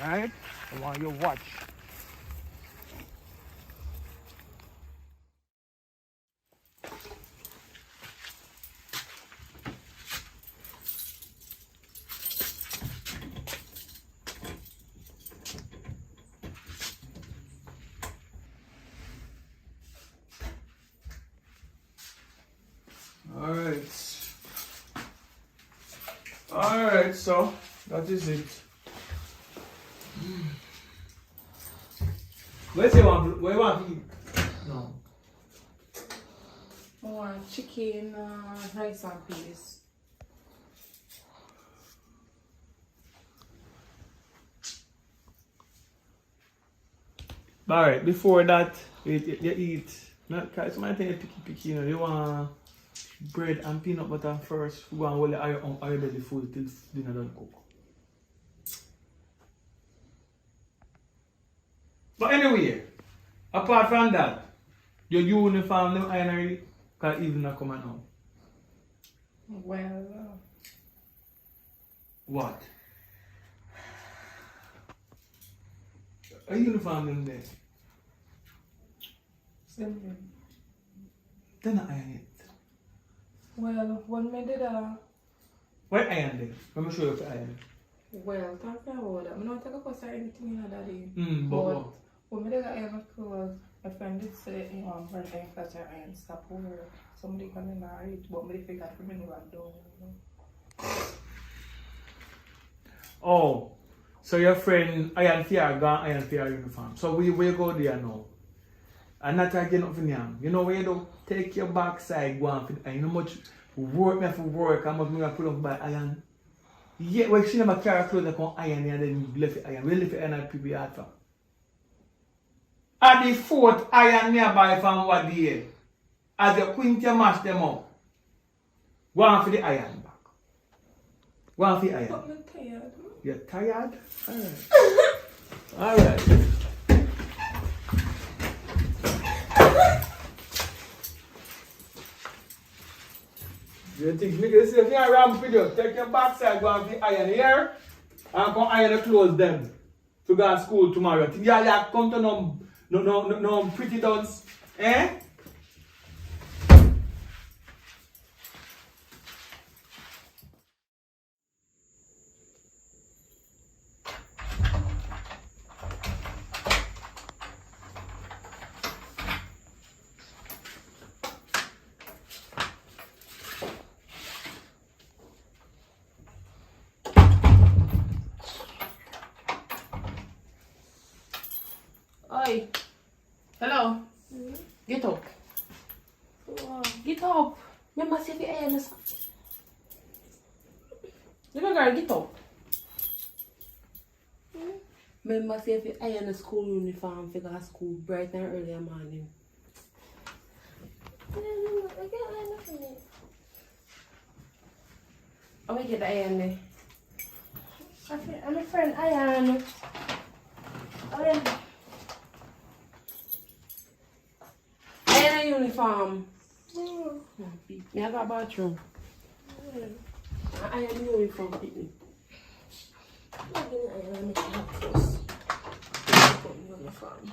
Alright? I want you to watch. Alright, so that is it. Where you want to eat? No. I want chicken, rice and peas. Alright, before that, you eat. Not somebody think you picky, you know. You want bread and peanut butter first. You go and hold your belly full till dinner don't cook. But anyway, apart from that, your uniform them iron already, because even not coming home. Well, What? A uniform them there. simple. Then I iron it. Well, when me did Why iron them? Let me show you the iron. well, talking about that, I don't take a course or anything in that day. But when me did iron clothes, my friend did say, you know, burn time flat iron stop over. Somebody come in and read, but me figured for me to do. oh, so your friend iron fear gone iron fear uniform. So we go there now. And not again up in yam. You know where you do? Take your backside, go and fit iron. You know much work me have to work, how much me have to pull up by iron. Yeah, well she never carry clothes that come iron and then left it iron. We left it iron and people hard for. At the fourth iron nearby from what day. As the queen mash them up. Go on for the iron back. One for iron. I'm tired. You're tired? Alright. Alright. You think me can say if you're ramp video, take your backside, go and iron here, and go iron the clothes them to go to school tomorrow. Think you come to no pretty dance, eh? Oi. Hello. Get up. Wow. Get up. Remember, see if you iron this. Little girl, get up. Remember, see if you iron the school uniform for go to school bright and early in the morning. I can't iron nothing. I will get the iron there. I'm a friend, iron. Iron. Iron a uniform. Me I got a bathroom. I iron the uniform, people. I'm gonna iron and make it hot first. Put me on the farm.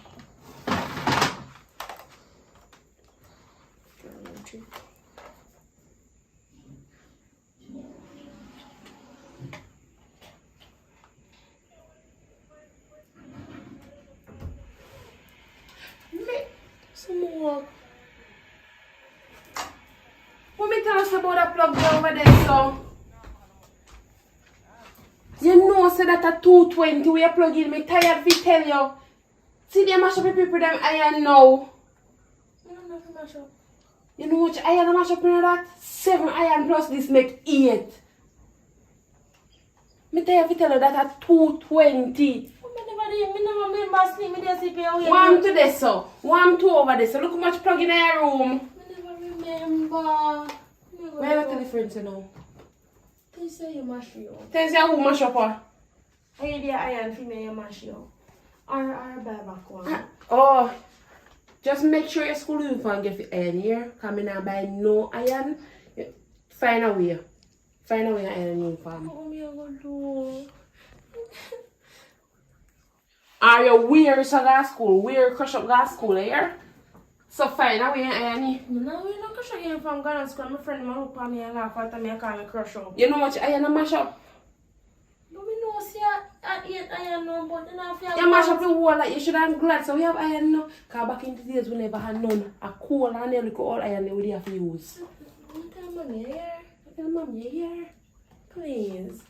Some more. What me tell us about that plug there over there, so? You know, say that a 220 we plug in. Me tired to tell you. See them mash up the people them iron now. I don't know if I mash up. You know what iron mash up in that? 7 iron plus this make 8. Me tired to tell you that a 220. Me never remember sleep. Me just sleep here. One to this so. One two over there. So look how much plug in your room. Me never remember. Where are the difference now? They say you mash you. Tell us who mash up her. I hear the iron for me, you mash you. Or buy back one. Oh, just make sure your school uniform get the iron here. Come in and buy no iron. Find a way. Find a way to iron uniform. What me I gonna do? Are you wear so go school? Wear crush up go school here? So find a way to iron it. No, we don't crush up uniform going to school. My friend my hope on me and laugh after me and call me crush up. You know much iron and mash up? But we know see I eat iron no, but you know if You mash up the whole like you should have glad. So we have iron now. Cause back in the days we never had none. A coal and they look all iron they would have to use. tell mommy here. Tell mommy here. Please.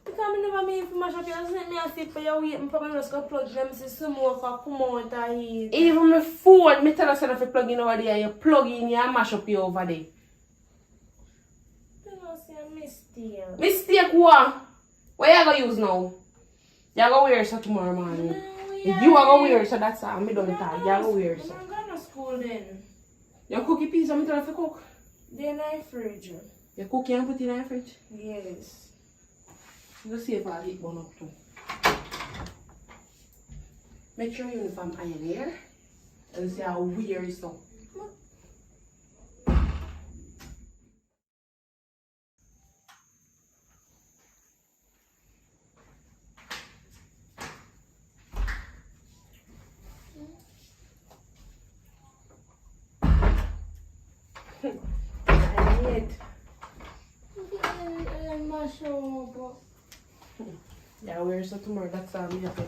Because I never mean for mash up your send me a sit for your waiting for me just go plug them see some more for come out and eat. Even my phone, me tell us if you plug in over there, you plug in and mash up you over there. You know see a mistake. Mistake what? What you gonna use now? You gonna wear so tomorrow morning. You are gonna wear so that's all. Me don't talk. You gonna wear so. I'm going to school then. You cook your pizza, me tell you if you cook. Then I fridge. You cook and put it in the fridge. Yes. Let's see if I get one up too. Make sure your uniform iron here. And see how weird it's so. Yeah, wear so tomorrow. That's all me have to.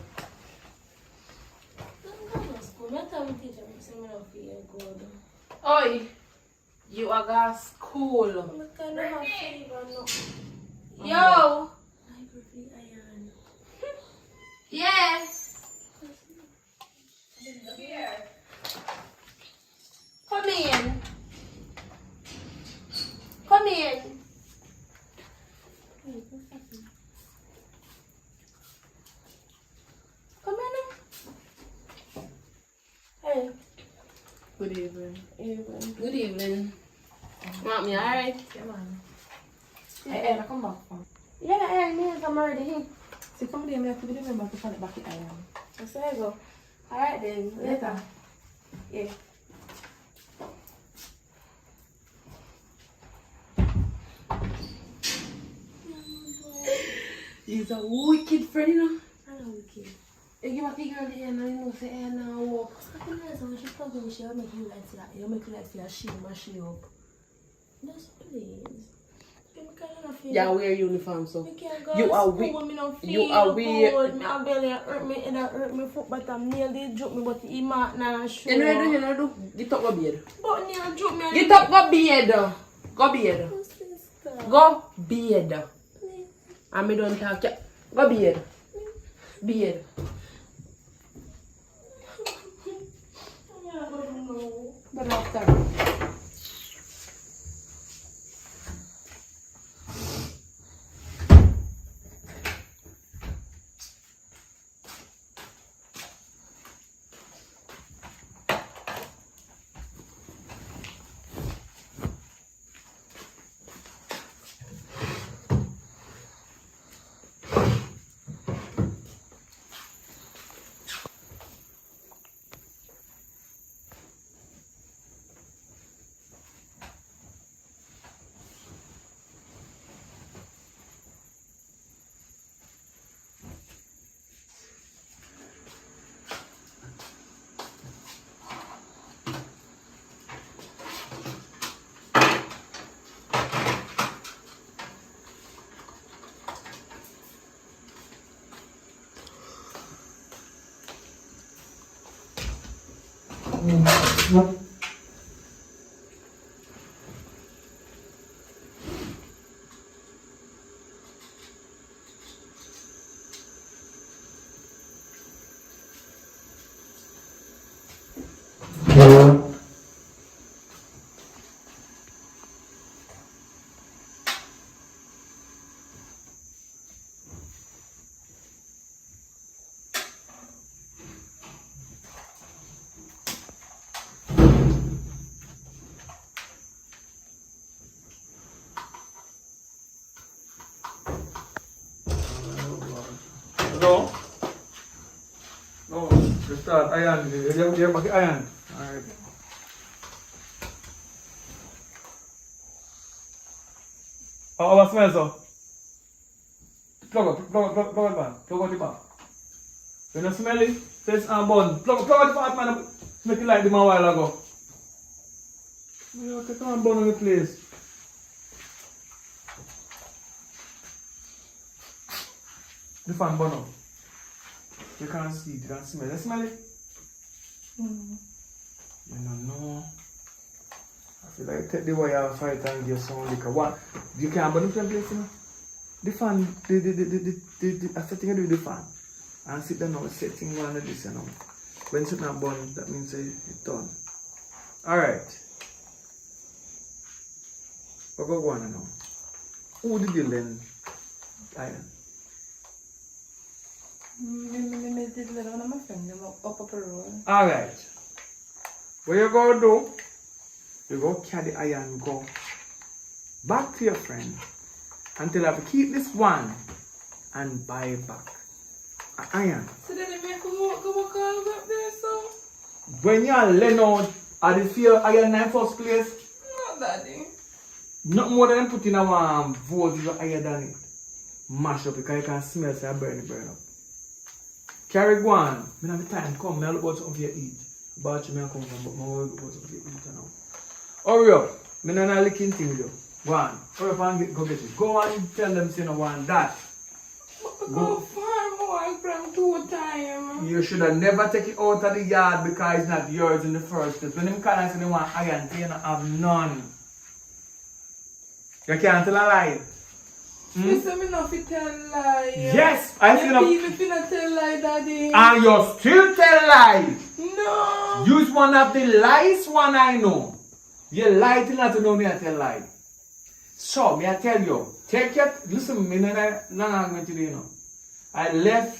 Oi, you are going to school. Yo. Yes. Come in. Come in. Come in. Hey. Good evening. Good evening. Want me alright? Yeah, man. Hey, I come back from. Yeah, 9 minutes, I'm already. See, come there, I have to be remember to find it back in iron. That's where I go. Alright then, later. Yeah. He's a wicked friend, you know. I know wicked. You give a big girl the hair now, you know, say hair now walk. I can realize when she talk to me, she'll make you like that. You'll make you like feel she mash you up. Just please. Yeah, wear uniform, so. You can't go You are school, weak. me no You feel are weak. good. Me a belly hurt me, and hurt me foot, but I'm nail they joke me, but he might not sure. You know do. Get up, go bed. But nail joke me. Get up, go bed. Go bed. Go bed. And me don't talk. Go bed. Bed. But after. No? No, just start iron. You're back iron. Alright. Oh, what smells so? Plug out the pan. Plug out the back. When you smell it, say it's bun. Plug out the pan, man. Make it like the man a while ago. You take on bun on the place. The fan burn up. You can't see it, you can't smell it. You smell it? You don't know. I feel like take the wire fight and give some liquor. What? You can't burn the place, you know? The fan, I setting you do the fan. And sit down now, setting one of this, you know. When it's not burn, that means it's done. Alright. We'll go on now. Who did you learn iron? Alright. What you go do? You go carry the iron, go back to your friend and tell her to keep this one and buy back an iron. So then they make go up there, so? When you learn out at the field iron in first place, No, daddy. not more than putting a one vote you higher than it. Mash up because you can smell so you burn up. Carry go on. I have time come, I look about something you eat. About you, I come from, but I look about something you eat now. Hurry up. I don't know licking thing with you. Go on. Hurry up and go get it. Go and tell them say no want that. Go far more from 2 times. You should have never take it out of the yard because it's not yours in the first place. When them call say they want iron, they don't have none. You can't tell a lie. You say me not fit tell lie. Yes, I feel you even finna tell lie, daddy. And you still tell lie. No. Use one of the lies one I know. You lie till not to know me I tell lie. So, me I tell you, take it, listen, me not argument today, you know. I left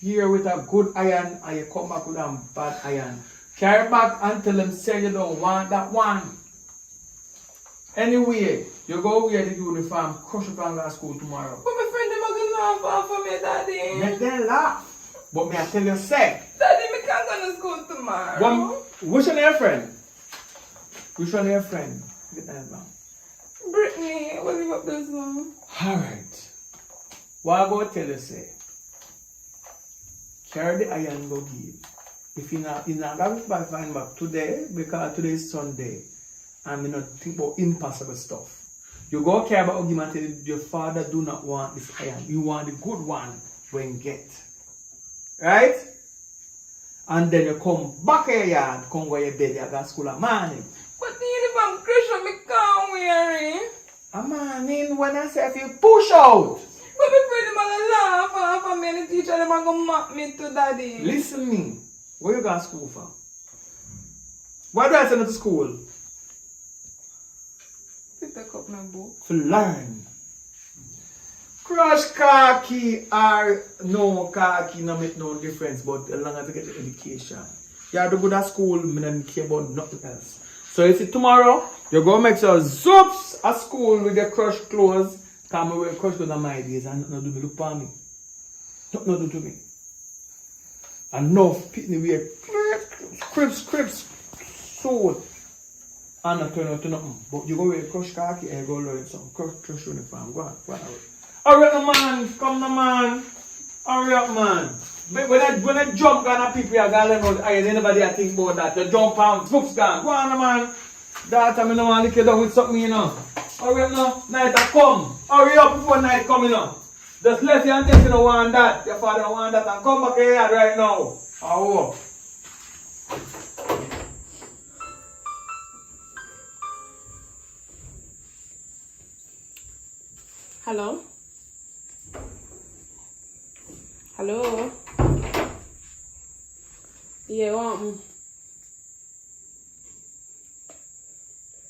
here with a good iron and you come back with a bad iron. Carry back and tell them say you don't want that one. Anyway, you go wear the uniform, crush up and go to school tomorrow. But my friend, them are gonna Make them laugh. But me I tell you, say. Daddy, me can't go to school tomorrow. Which one of your friend? Which one of your friend? Get that down. Brittany, what you got this one? Alright. What I go tell you, say. Carry the iron go give. If you not going to find back today, because today is Sunday, and we not think about impossible stuff. You go care about him and tell your father do not want this iron. You want the good one when you get. Right? And then you come back here yard, come go your bed, you got school at morning. But the uniform Christian, me can't wear it. A morning when I say if you push out. But me afraid them gonna laugh and me and the teacher them gonna mock me to daddy. Listen me. Where you go to school for? Why do I send you to school? To pick up my book. To learn. Crush khaki or no khaki no make no difference, but as long as you get the education. You have to go to school, I don't care about nothing else. So you see tomorrow, you go make sure zoops at school with your crushed clothes. Because I wear crushed clothes on my days and nothing do me. Look for me. Nothing do me. Enough pitney wear crips, sword. And not turn out to nothing. But you go wear crushed khaki and you go learn some crushed uniform. Go on. Hurry up, man. Come on, man. Hurry up, man. When I jump on people, I gotta learn how anybody think about that. You jump on, whoops, gone. Go on, man. That time I don't want to get down with something, you know. Hurry up now. Night I come. Hurry up before night come, you know. Just left you and take you don't want that. Your father don't want that. And come back here right now. Oh. Hello? Hello? Yeah, want me?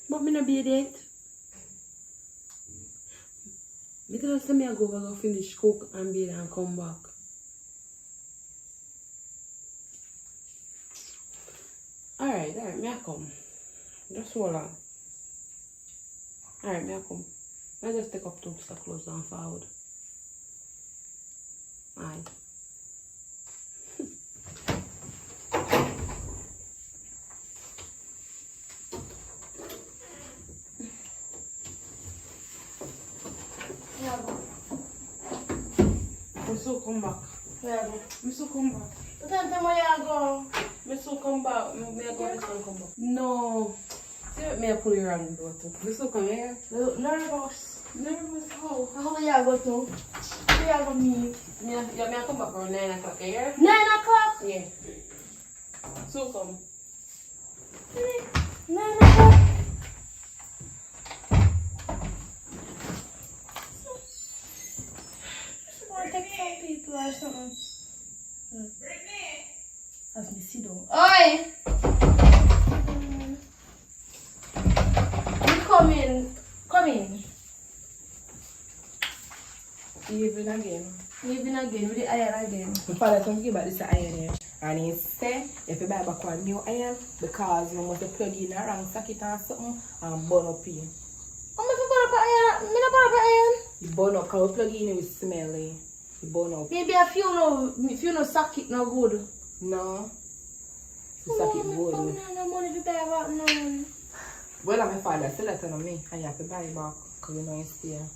But me not be there. Me tell us me I go finish cook and be there and come back. Alright, me I come. Just hold on. Alright, me I come. I just take up 2 stuff close down forward. Aye. Me so come back. Yeah, me so come back. What time where you go? Me so come back. Me I go this one come back. No. See what me I pull you around the door too. Me so come here. Nervous. Nervous how? How you go to? Where you go meet? Me I come back around 9 o'clock here. 9 o'clock? Yeah. So come. 9 o'clock? Just want to take some people or something. Brittany! As me sit down. Oi! You come in. Come in. Even again. Even again with the iron again. My father told me about this iron here. And he said if you buy back one new iron because you must plug in a wrong socket or something and burn up here. I'm going to burn up iron. Me not burn up iron. You burn up because we plug in it with smell. You burn up. Maybe a few no socket no good. No. The socket good. No money to buy back none. Well, my father still let on me and you have to buy it back because you know it's there.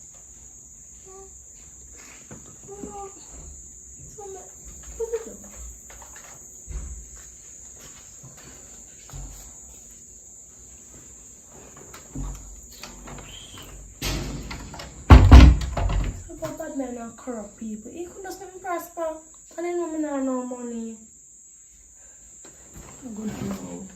Bad men are corrupt people. He could just make me prosper. And they know me not no money. I'm going to know.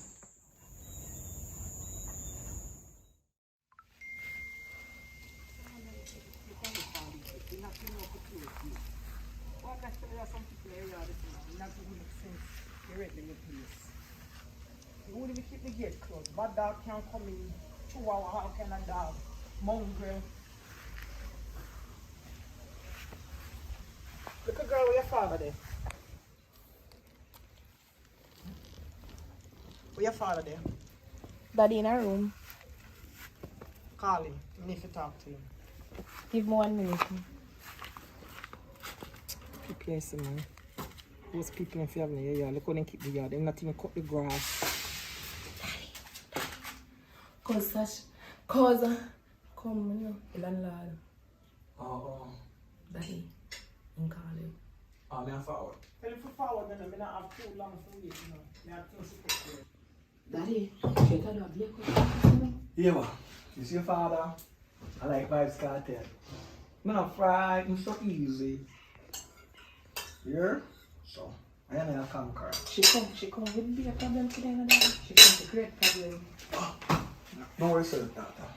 You wouldn't even keep the gate closed. Bad dog can't come in 2 hours. How can a dog? Mongrel. Look a girl with your father there. Where your father there? Daddy in a room. Call him. You need to talk to him. Give me 1 minute. place, man. Those people in Fiavne, yeah, look how they keep the yard. They're not even cut the grass. Cause, come, you know, the landlord. Oh. Daddy, I'm calling. Oh, me forward. Tell him for forward, then I not have too long for wait, you know. Me have things to cook there. Daddy, she tell you a bacon. Yeah, man. You see your father? I like Vibes Cartel. I'm not frightened so easy. Yeah? So, I am a conqueror. She come wouldn't be a problem today, no, Daddy. She come to great problem. Don't worry, sir, Tata.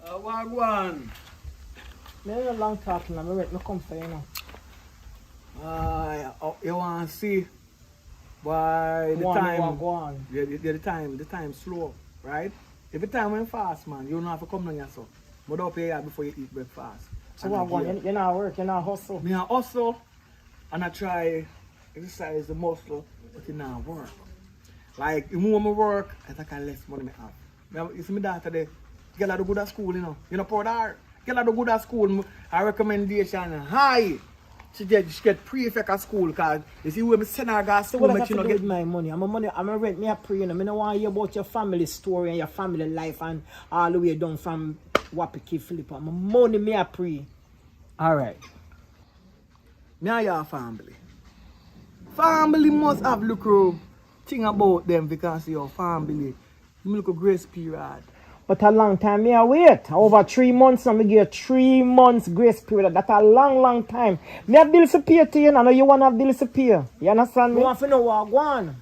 Wagwan. Me a long talking, I'm ready to come for you now. You want to see why the time, the time slow, right? Every time when fast, man, you don't have to come down yourself. But don't pay before you eat breakfast. So what, you not work, you not hustle? Me a hustle and I try exercise the muscle, but it not work. Like, the more I work, I think I less money I have. You see my daughter there, get her to good at school, you know. You know, proud of her. Get her to good at school. I recommendation high. She get prefect at school because you see when I send her to school, so what make you not get get my money. I'm a rent me a pray, you know. I don't want to hear about your family story and your family life and all the way down from Wapiki Philippa. My money me a pray. Alright. Me and your family. Family must have look thing about them because your family. You look a grace period. But a long time me a wait. Over 3 months now, me give 3 months grace period. That's a long time. Me have bills to pay to you, and I know you want to have bills to pay. You understand me? I want to know what I want.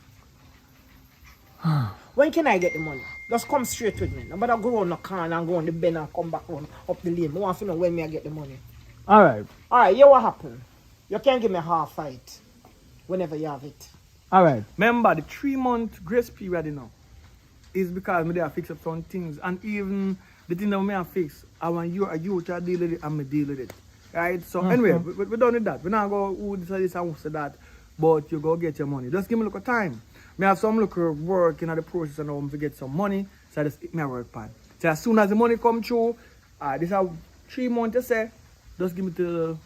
When can I get the money? Just come straight with me. No matter go on the corner and go on the bend and come back on up the lane. I want to know when me I get the money. Alright. Alright, you what happen? You can give me a half fight whenever you have it. Alright. Remember the 3 month grace period, you know, is because me there fix up some things, and even the thing that me have fix, I want you to deal with it and me deal with it. Right? So anyway, we done with that. We not go who this and who say that, but you go get your money. Just give me a little time. Me have some little work in the process and I'm to get some money, so I just hit my work plan. So as soon as the money come through, this is 3 months to say, just give me till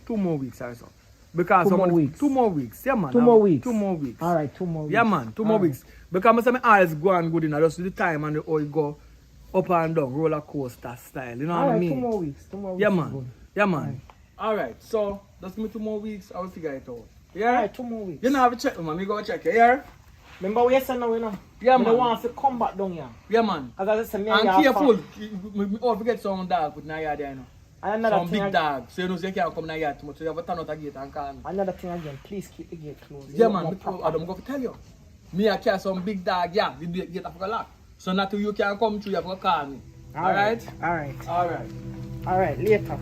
2 more weeks or so. Because 2 more weeks. 2 more weeks. Yeah, man. 2 more weeks. 2 more weeks. Alright, 2 more weeks. Yeah, man. 2 more weeks. Because my eyes go on good enough. Just the time and the oil go up and down, roller coaster style. You know what I mean? 2 more weeks. 2 more weeks. Yeah, man. Yeah, man. Alright, so just give me 2 more weeks. I will figure it out. Yeah? Alright, 2 more weeks. You know, have a check, man. Me go check. Yeah? Remember what you said now, you know? Yeah, man. man. I want to come back down here. Yeah, man. As I said, me and and careful. Me all forget some dog put in the yard there, you know. Another some thing big dog. So you know, so you can't come in the yard too much. So you have to turn out the gate and call me. Another thing again, please keep the gate closed. Yeah, man. I don't go to tell you. Me I carry some big dog, yeah. The gate have to lock. So not till you can come through, you have to call me. Alright? Alright. Alright. Alright, later.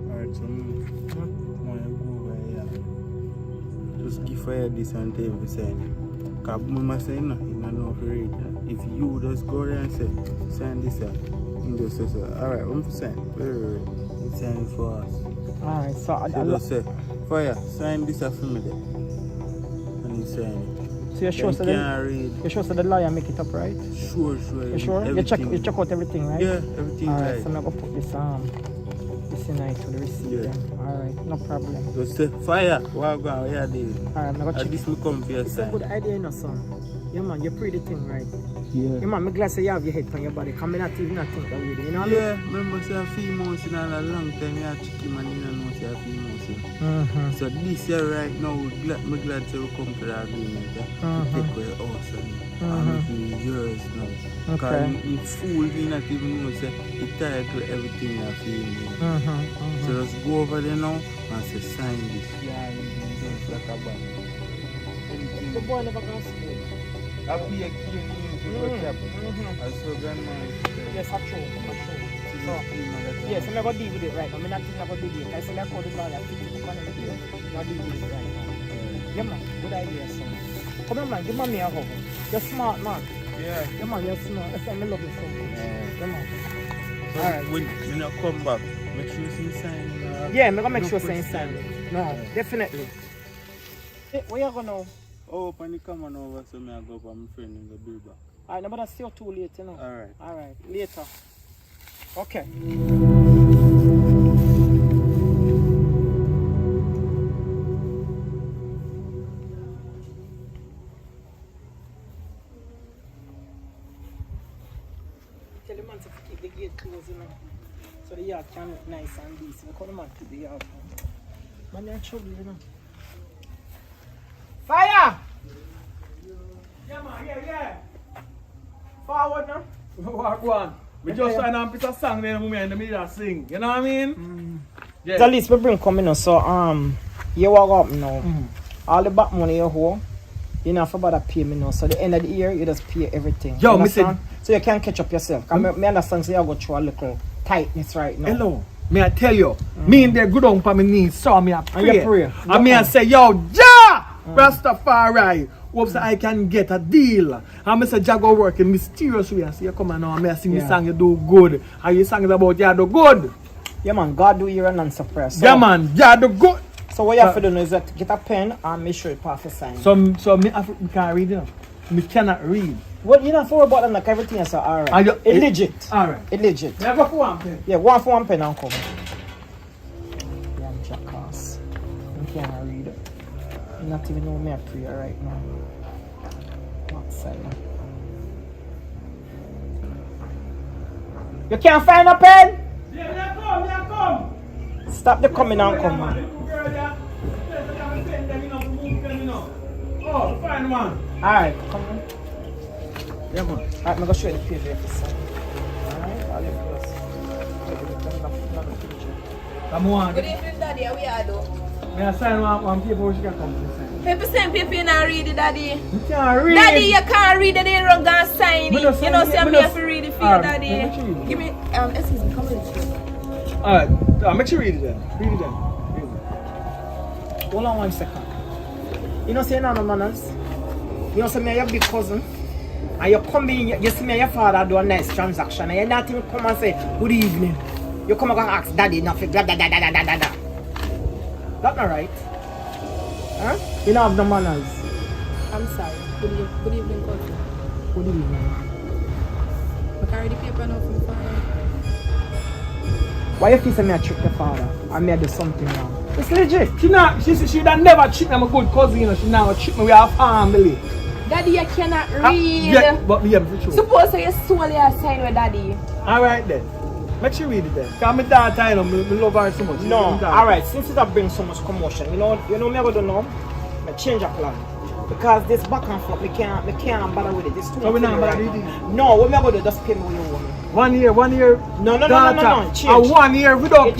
Alright, so when you go over here, just give her this and tell me saying. Because Mama say no, you don't know if you read. If you just go there and say, sign this up, you just say so. Alright, what I'm saying? Wait. You sign it for us. Alright, so I just say, fire, sign this up for me there. And you sign it. So you're sure so the lawyer make it up, right? Sure. You sure? You check out everything, right? Yeah, everything Alright, right. so I'm gonna put this in to the receipt then. Alright, no problem. Just say, fire, what go on, yeah, David. Alright, I'm gonna check. This will come for your It's sign. a good idea, you know, son. Yeah, man, you're pretty thing, right? Yeah. Yeah, man, I'm glad you have your head on your body. Come not even think that way, you know? Yeah, remember say a few months in a long time, you have chicken man, you don't know say a few months. So this year right now, I'm glad to come to the agreement. To take away us and make yours now. Because it's fool, we not even know say the title, everything you feel. So just go over there now and say sign this. Yeah, don't like a bad. The boy never gonna school. I'll be a key to go cap. I saw grandma. Yes, I'm sure. So, yes, I'm going to deal with it right now. I'm not going to deal with it. I said, I'm going to lawyer. I'll deal with it right now. Yeah, man. Good idea, son. Come on, man. Give me a hug. You're smart, man. Yeah, man. You're smart. I love you so much. Yeah, man. So alright. When you come back, make sure you sign. Yeah, I'm going to make sure you sign. No, definitely. Hey, where you going now? Oh, when you come on over, so me I go for my friend in the Bilba. Alright, no, but that's still too late, you know. Alright. Alright, later. Okay. Tell the man to keep the gate closed, you know. So the yard can look nice and decent. Because the man keep the yard. Man, they're in trouble, you know. Fire! Yeah, man, yeah. Forward now. Walk one. We just trying to put a song there in the middle of sing. You know what I mean? Yeah. At least we bring coming now, so you walk up now. All the back money you hold, you don't have to bother pay me now. So the end of the year, you just pay everything. Yo, you me said, so you can catch up yourself. Me understand, so you go through a little tightness right now. hello. Me I tell you, me in there good on for my knees, so me I pray. And you pray. And me I say, yo, Jah! Rastafari, hope so I can get a deal. And I say, Jah go work in mysterious way. I say, you come on now, and I sing the song you do good. And your song is about you do good. Yeah man, God do hear and answer prayer. So, yeah man, you do good. So what you have to do is that get a pen and make sure you pass the sign. So me can't read it. Me cannot read. Well, you don't have to worry about them, like everything is alright. It's legit. Alright. It's legit. You go for one pen. Yeah, one for one pen and come. Yeah, jackass. You can't read it. You not even know me a prayer right now. Outside. You can't find a pen? Yeah, come. Stop the coming and come, man. Oh, fine one. Alright, come on. Yeah, man. Alright, I'm going to show you the page there for some. Alright, I'll leave this. Come on. Good evening, Daddy. How we are, though? May I sign one paper she can come to sign? Paper same paper, you not read it, Daddy. You can't read. Daddy, you can't read it, they don't go sign it. You know, say me have to read it for you, Daddy. Give me, excuse me, come on. Alright, make sure you read it then. Read it then. Hold on 1 second. You know, say no manners. You know, say me your big cousin. And you come in, you see me your father do a nice transaction. And you not even come and say, good evening. You come and ask Daddy, nothing, blah, blah, blah, blah, blah, blah, blah. That's not right. Huh? You don't have no manners. I'm sorry. Good evening, cousin. Good evening. I carry the paper now from the father. Why you feel say me I trick your father? I may do something wrong. It's legit. She would never treat me as a good cousin, you know. She now treat me with her family. Daddy, you cannot read. Yeah, but yeah, for sure. Suppose you solely are sign with Daddy. Alright then. Make sure you read it then. Because my daughter, you know, I love her so much. No, alright, since it has bring so much commotion, you know me I go to know, I change a plan. Because this back and forth, me can't bother with it. It's too much. So we not bother with it? No, what me I go to just pay me what you want. 1 year. No. Change. And 1 year without, It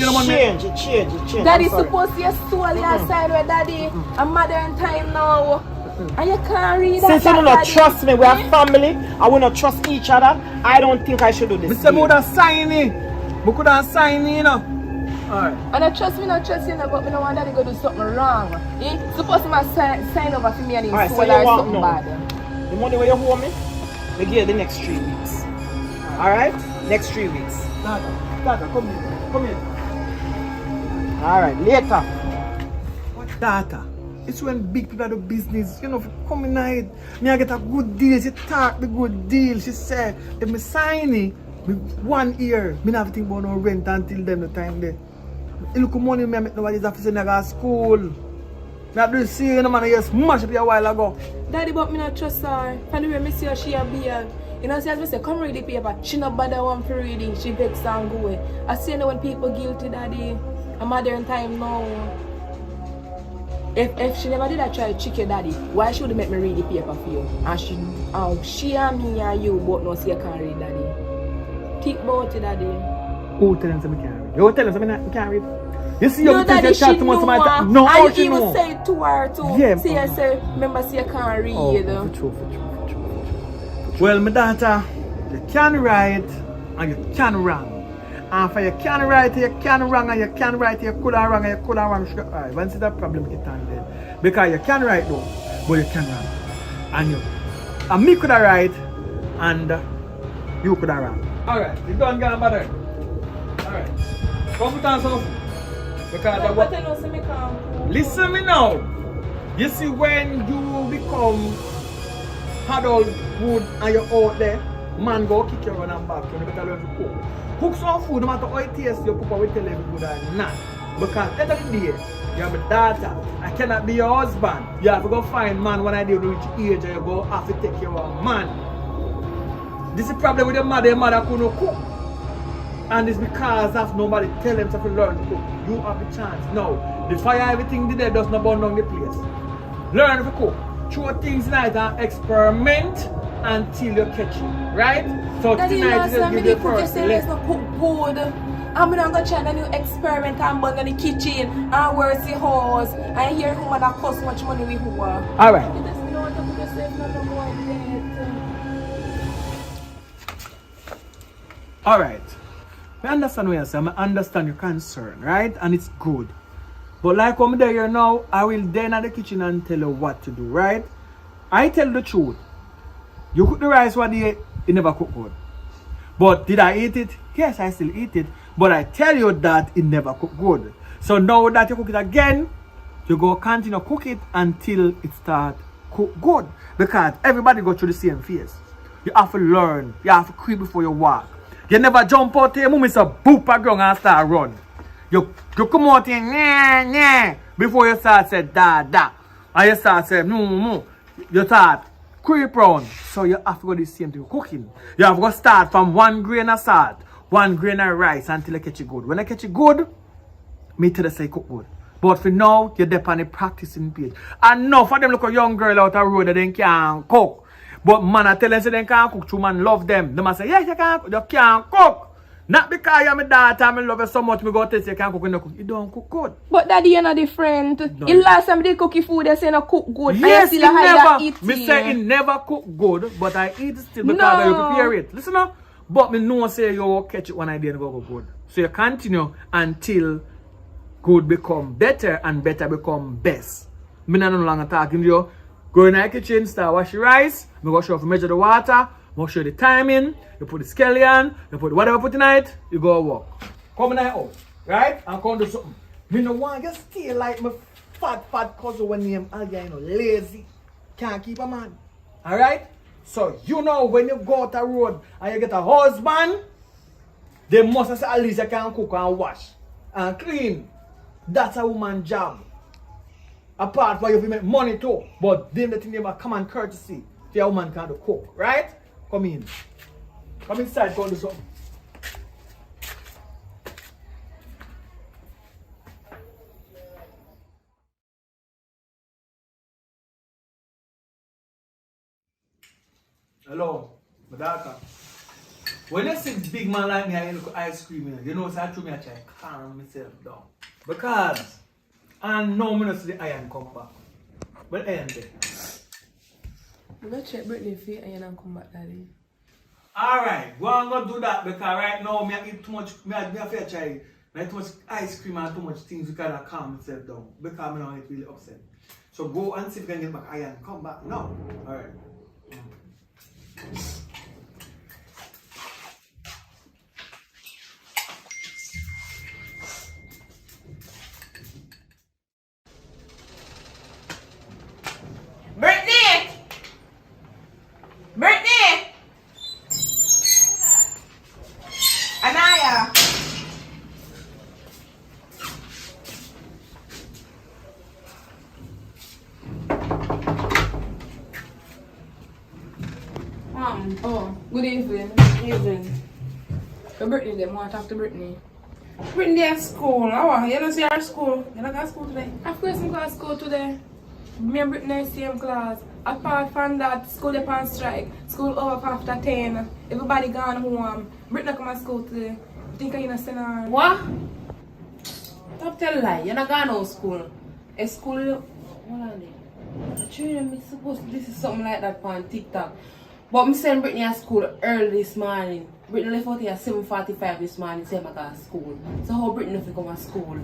change. Daddy, suppose you solely are sign with Daddy. A modern time now. And you can't read that. Since you do not trust me, we are family, and we don't trust each other, I don't think I should do this. Mr. Moda sign it. We could have signed it, you know. Alright. And I trust me, not trust you, but me no want Daddy go do something wrong. Suppose I sign over for me and Alright, so soul you or want something no. bad. The money where you owe me, we give you the next 3 weeks. Alright? Next 3 weeks. Tata, come here. Alright, later. What data? It's when big people do business, you know, come in night, me I get a good deal, she talk the good deal, she say, if me sign it, me 1 year, me not have to think about no rent until then the time there. You look at money me I make nobody's office in the school. Not do see you know man, you smash up a while ago. Daddy, but me not trust her. From the way me see her, she a beard. You know, see as me say, come read the paper. She not bother one for reading. She vex and go away. I see you know when people guilty, Daddy. A modern time now. If she never did I try to trick your daddy, why should they make me read the paper for you? And she and me and you both know see you can't read, Daddy. Think about it, Daddy. Who tell them I can't read? You tell them I can't read? You see No, you Daddy, she know. No, how and she you know? even say it to her too. Yeah. See, I say, remember, see you can't read. For true. Well, my daughter, you can write and you can wrong. And for you can write, you can wrong, and you can write, you could have wrong, and you could have wrong. Alright, once that problem get on then. Because you can write though, but you can wrong. And me could have write, and you could have wrong. Alright, you don't get bother. Alright. Come put on something. Because But I know, see me come. listen me now. You see when you become adulthood and you're out there, man go kick you around and back. You better learn to cook. Cook some food, no matter how it tastes, you cook, I will tell you if it's good or not. Because at the end of the day, you have a daughter. I cannot be your husband. You have to go find man when I do reach age and you go have to take care of a man. This is the problem with your mother couldn't cook. And it's because of nobody tell them to learn to cook. You have the chance. No. The fire everything did there does not burn down the place. Learn to cook. Throw things like that, experiment until you catch it. Right? So Daddy, tonight last you time just I give did the cook, you first say let's not cook good. I'm gonna go try a new experiment and burn in the kitchen and work the house and hear who that cost much money we who are. Alright. You just know what to put yourself in the more debt. Alright. I understand what you're saying. I understand your concern, right? And it's good. But like when I'm there now, I will then at the kitchen and tell you what to do, right? I tell the truth. You cook the rice one day, you never cook good. But did I eat it? Yes, I still eat it. But I tell you that it never cook good. So now that you cook it again, you go continue cook it until it start cook good. Because everybody go through the same phase. You have to learn. You have to creep before you walk. You never jump out here, mum is a boop a ground and start run. You come out here, nah, nah, before you start say da da. And you start say no. You start creep round. So you have to go the same thing cooking. You have to go start from 1 grain of salt, 1 grain of rice until you catch it good. When I catch it good, me tell you say cook good. But for now, you're there on the practicing page. And now for them look a young girl out the road that they can't cook. But man, I tell them say they can't cook. True man love them. They must say, yes, you can't cook. Not because you're my daughter, I love you so much, me go tell you can't cook, you don't cook. You don't cook good. But daddy, you're not different. In last time they cook your food, they say no cook good. Yes, and it you still never. eat Me say it never cook good, but I eat it still because you prepare it. Listen up. But me know say you catch it when I didn't go good. So you continue until good become better and better become best. Me no longer talking to you. Go in the kitchen, start wash your rice. Me go show you measure the water. Make sure the timing, you put the scallion, you put whatever you put in it, you go work. Come in out, right? And come do something. Me no want you stay like my fat cousin when name Alya, you know, lazy. Can't keep a man. Alright? So you know when you go out the road and you get a husband, they must say at least you can cook and wash and clean. That's a woman's job. Apart from you make money too, but then the thing about common courtesy, the woman can do cook, right? Come in. Come inside, go do something. Hello, my daughter. When you see big man like me, I look ice cream, you know, so I try to calm myself down. Because I know me not see the iron come back. But iron there. I'm going to check Brittany for you and come back, daddy. Alright, go and go do that because right now I eat too much, I feel try too much ice cream and too much things because I calm myself down. Because I don't get really upset. So go and see if you can get back iron. Come back now. Alright. Brittany! Brittany! Anaya! Oh, good evening. Evening. Brittany, they want to talk to Brittany. Brittany at school. Oh, you don't see her at school. You don't go to school today. Of course, I'm going to school today. Me and Brittany in the same class. Apart from that, school up on strike. School over after 10. Everybody gone home. Brittany come to school today. Think I'm going to send her. What? Stop telling lie. You're not going to school. A school. What are they? I'm sure me supposed to this is something like that on TikTok. But I sent Brittany at school early this morning. Brittany left out here at 7:45 this morning, say I go to school. So how Brittany if come to school?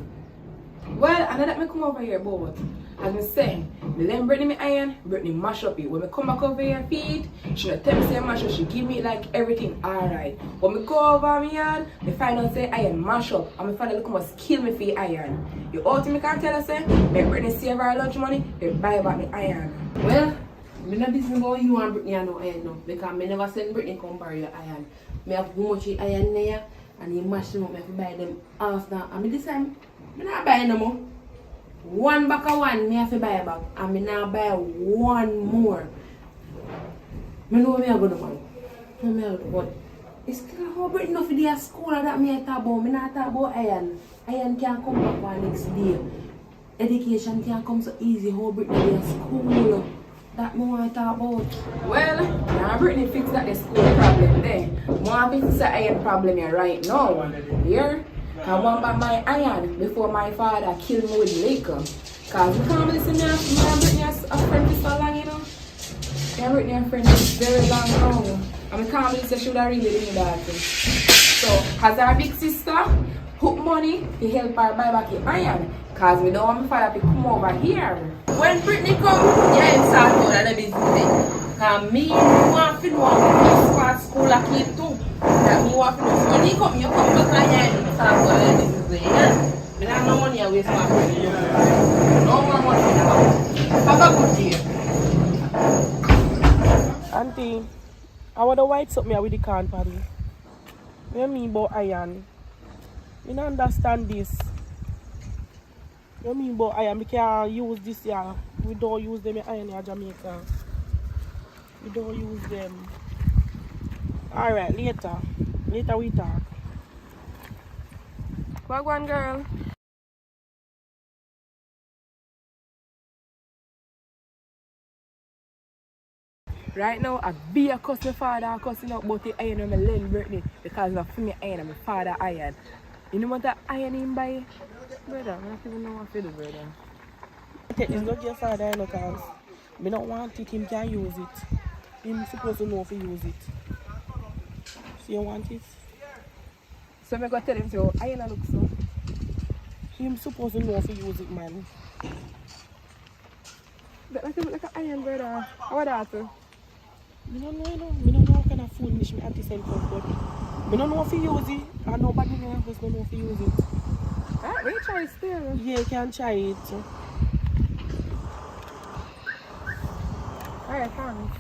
Well, I know that I come over here, but as I say, me let Brittany me iron, Brittany mash up it. When I come back over here feed, she not tell me say mash up, she give me like everything alright. When I go over my yard, I find out say iron mash up, and my father come and kill me for the iron. You all me can tell her say, make Brittany save her lunch money, they buy back me iron. Well, I'm not business about you and Brittany and no iron no. Because I never send Brittany come borrow your iron. I have how much iron there and you mash them up. I have to buy them after. I mean this time, I'm not buying no more. One back of one, I have to buy a back. And I now buy one more. I know what I'm going to do, man. But it's still how Brittany enough for their school that I talk about. I not talk about iron. Iron can come back one next day. Education can come so easy. How Brittany their school. That I want to talk about. Well, now Brittany fix that the school problem there. I want to fix the iron problem here right now. Here, I want back my iron before my father killed me with liquor. Because we can't listen to me and Brittany as a friend for so long, you know. Me and Brittany are friends very long now. And we can't believe she should have really done that. So, as our big sister, put money to help her buy back the iron. Because we don't want my father to come over here. When Brittany come, yeah, him start out and the business. Because me want to know what school I keep too. That me want to know. So when he come, you come back and you start out and the business. Yeah? I don't have no money I waste my money. No more money now. Have a good day. Auntie, I want to white up me with the can party. What you mean about iron? You don't understand this. What you mean about iron? We can't use this here. We don't use them in iron in Jamaica. We don't use them. Alright, later. Later we talk. Walk one girl. Right now, I be a cuss my father cussing out about the iron when I lend Brittany because of me iron and my father iron. You know what that iron in by? Brother, I don't even know what to do, brother. It's not your father, you know, because I don't want it, him can use it. He's supposed to know if he use it. So you want it? So I'm going to tell him, so iron look so. He's supposed to know if he use it, man. That like an iron, brother. How about that? I don't know, you know. I don't know what kind of foolish me auntie send from, but I don't know if he use it. And nobody in the house don't know if he use it. Ah, we try it still. Yeah, you can try it. Alright, fine.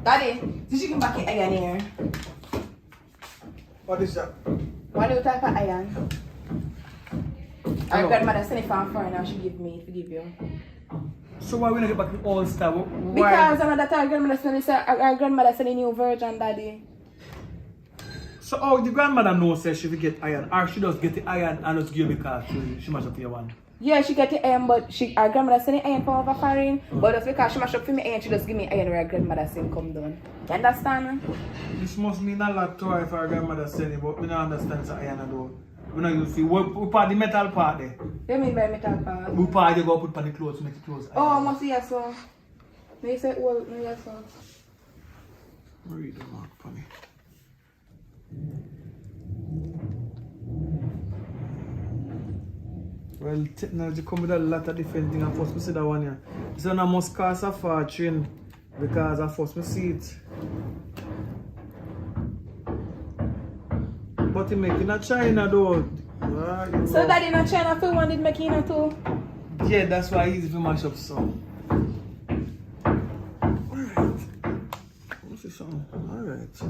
Daddy, did you come back in iron here? What is that? What new type of iron? Our grandmother sent it from foreign and she give me to give you. So why we not get back to all star? Because another time our grandmother sent a new version, Daddy. So how the grandmother knows that she will get iron, or she just get the iron and just give you because she mash up for your one? Yeah, she get the iron, but our grandmother sent the iron for over foreign. But just because she mash up for me iron, she just give me iron where our grandmother sent come down. You understand? This must mean a lot to her if our grandmother send it, but we don't understand the iron at all. We don't use it. We part the metal part there. What do you mean by metal part? We part you go put on the clothes to make the clothes iron. Oh, I must see yes, so. No, you say, well, no, yes, so. Read the mark for me. Well, technology come with a lot of different things. And first, we see that one here. This one must cost a fortune because at first, we see it. But it make in China though. So that in China too, one did make in too? Yeah, that's why it's easy to mash up some. Alright. What's this song? Alright.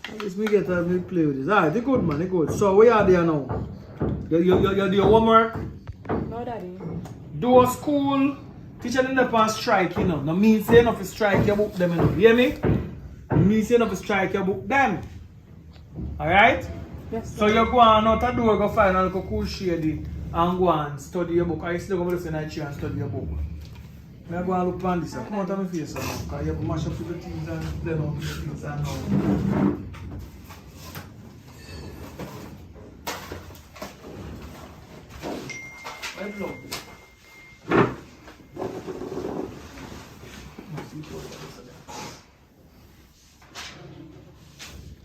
At least me get to play with this. Alright, they good man, they good. So where are they now? You do your homework? No, Daddy. Do a school. Teacher in the past strike, you know. No mean say enough to strike your book them, you know. You hear me? Me say enough to strike your book them. Alright? Yes, so you go on out the door, go find a little cool shady and go and study your book. I still go to the night chair and study your book. I go and look on this. Come out of my face because you have to mash up the things and then on the things and all.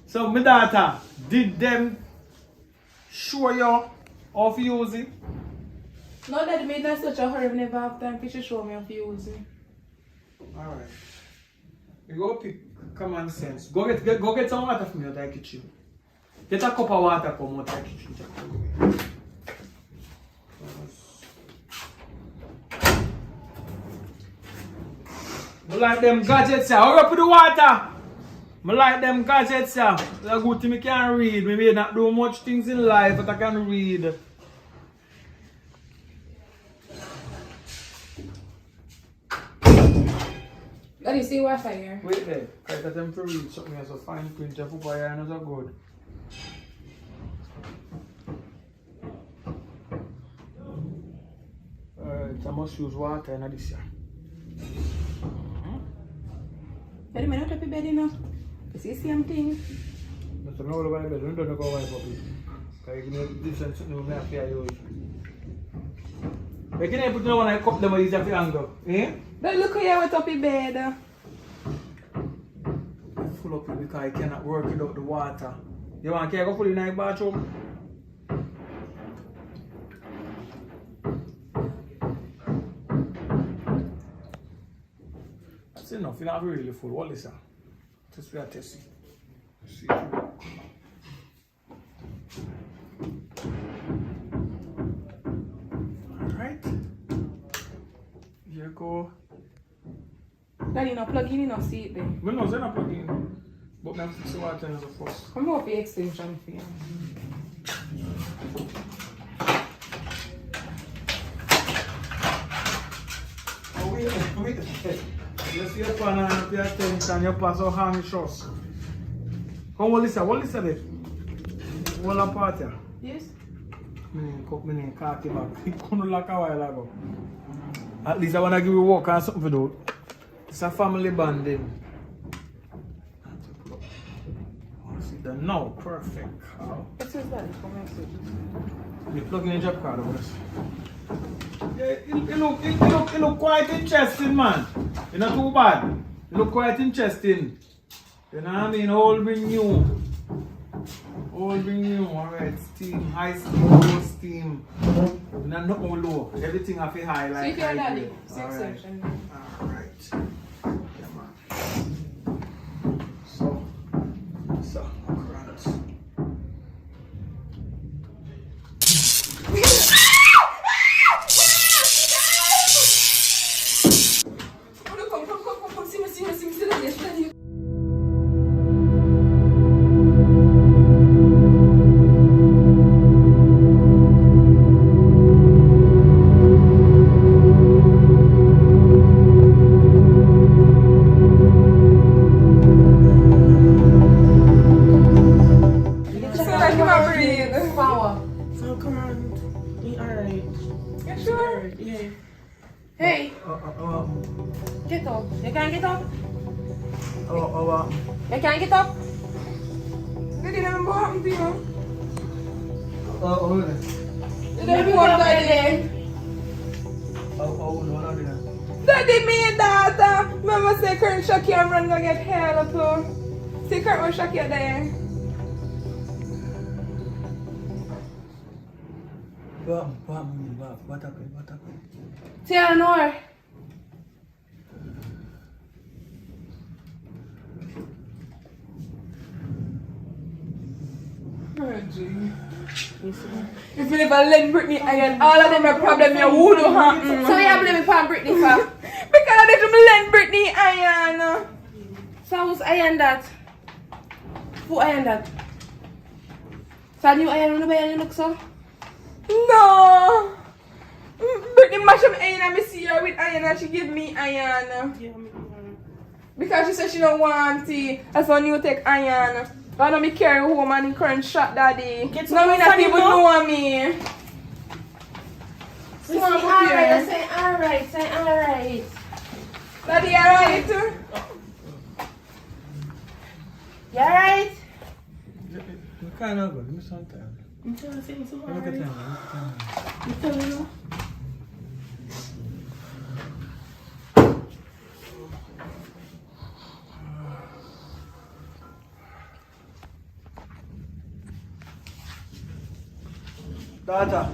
So my daughter, did them show you how to use it? No, Daddy made in such a hurry. We never have time to show me if you use it. Alright. You go pick common sense. Go get some water from your kitchen. Get a cup of water from out of the kitchen. I like them gadgets, hurry up with the water. I like them gadgets, It's a good thing I can read. I may not do much things in life, but I can read. Daddy, see Wi-Fi here. Wait there. I got them to read something as a fine print of football and as a good. I must use water in this year. Daddy, I'm not happy bed enough. You see the same thing? Mr. No, the Bible, don't go away, puppy. Because you know, different something I have to use. But can I put no one I cup them with this angle? Eh? But look here, what's up in bed. I'm full up because I cannot work without the water. You want to go full in the bathroom? That's enough. You're not really full. What is that? Just for a testing. See if you work. Alright. Here you go. Daddy, no plug in, no see it there. Well, no, they're not plugging in. But I'm fix the water as a first. Come up the extension for you. Oh, wait. You see your pan and pay attention, you pass out hand shots. Come on, listen, what listen there? What apart here? Yes? I didn't cut it back. It couldn't like a while ago. At least I want to give you work and something to do. It's a family bonding. See that now, perfect. What is that? You plug in a job card over this. Yeah, it look quite interesting, man. It's not too bad. It look quite interesting. You know what I mean? All bring new. Alright. Steam, high steam, low steam. Not no low. Everything have a high like. See if you're daddy. grade. See Alright. section. Alright. Yeah, man. So, correct. Come, see me, daddy. Hey, get up. You can't get up. You can't get up. Daddy, remember what happened to you? Daddy, what daddy? Daddy, me and daughter. Mama say current Shaki and run gonna get help. See current when Shaki there. What happened? See, I don't know. If you never lend Britney iron, all of them are problem you would have. So you blame me for Britney for? Because I didn't lend Britney iron. So who's iron that? Who iron that? So you iron on the way you look so? No. Britney mash up iron and I see her with iron and she give me iron. Because she said she don't want it. That's why you take iron. I know me carry home and current shot daddy. No, me not even know me. Say alright, say alright. Daddy, alright? You alright? You can't have it. Give me some time. I'm trying to say so Look at alright. time. You tell me now? Daughter.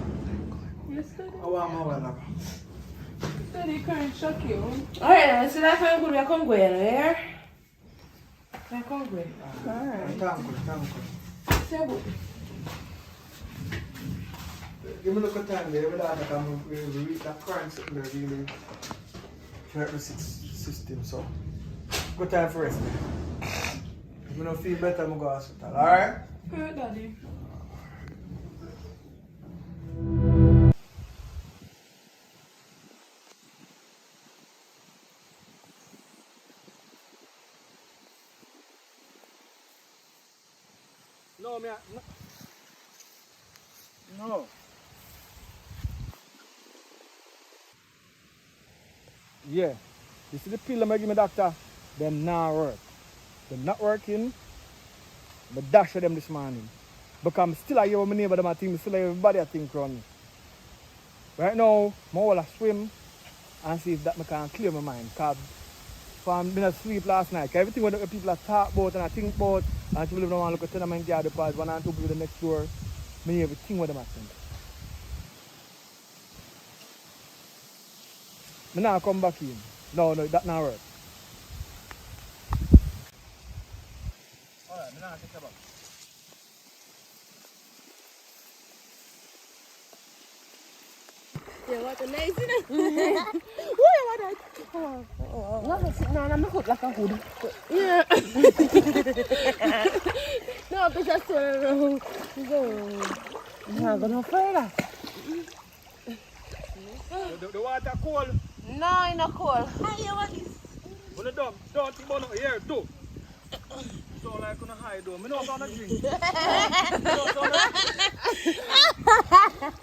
Yes, I want my wallet. Study can't shock you. Alright, so that's why I'm going to come go here. I come go. Alright. Thank you. Say what? Give me a look at time there. I can read that current sitting there really hurt the system. So, good time for rest. If you don't feel better, I'm going to go to hospital. Alright? Good, Daddy. No, no. Yeah. You see the pill I give me, doctor? Them not work. Them not working. But dash for them this morning. Because I'm still I hear my neighbor them I think, still everybody I think around me. Right now, I want to swim and see if that I can clear my mind. Because I didn't sleep last night. Everything what the people talk about and I think about, and people don't want to look at tenement yard because one and two people the next door, I hear everything what them I think. I now come back in. No, that not work. Alright, I now take it back. Yeah, what a nice, isn't it? No, I'm not good like a hoodie. Yeah. No, because I'm not going to further. The water cold. No, it's not cold. Hi, what is? When you don't think about it here too. So like on a high though. I know I'm gonna drink.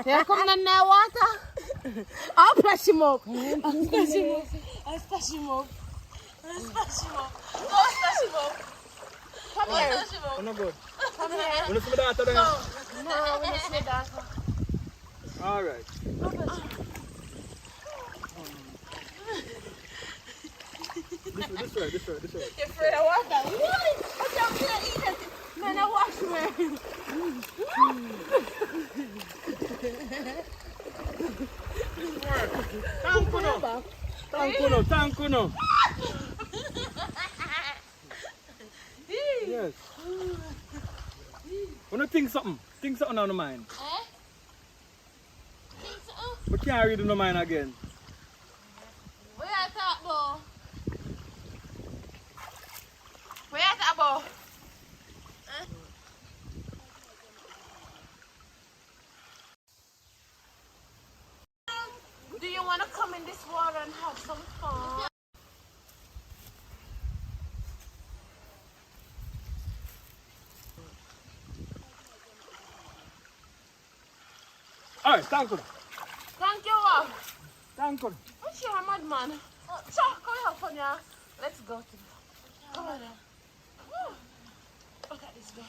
Here come the water. I'll splash him up. I'll splash him up. I'll splash him up. I'll splash him up. Go splash him up. Come here. I'm not good. Come here. When you see my daughter then? No, we don't see my daughter. Alright. This way. You're afraid of water? Why? I can't eat it. Man, I wash me. Thank you. Yes. When you think something on the mind. Eh? Think so? We can't read in the mind again. Where you talk about? Where you talk about? Eh? Do you want to come in this water and have some fun? Alright, thank you. Thank you. Thank you. What's your madman? So, come here, Sonia. Let's go to the... Come on now. Woo. Look at this girl.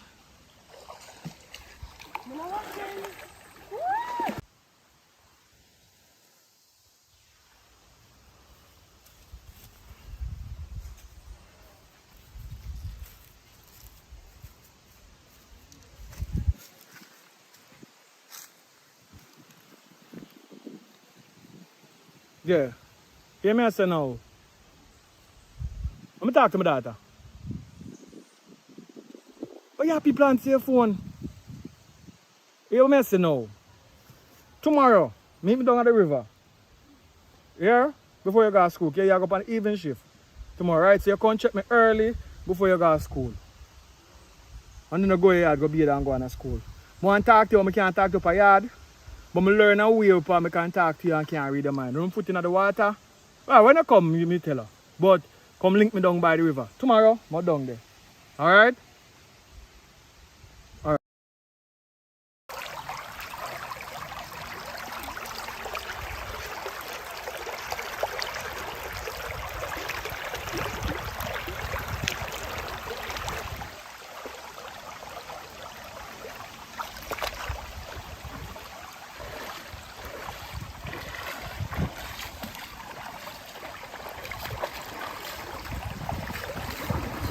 You know what, girl? Woo. Yeah. Hear me I say now. I'm talk to my daughter. Oh yeah, people on your phone. Hear me I say now. Tomorrow, meet me down at the river. Yeah? Before you go to school. Okay, you go up on the evening shift. Tomorrow, right? So you come check me early before you go to school. And then you go yard, go be there and go on to school. I want to talk to you, I can't talk to you for yard. But I learn a way up and I can talk to you and can't read your mind. When I put in the water, well, when I come, you tell her. But come link me down by the river. Tomorrow, I'm down there. Alright? Alright.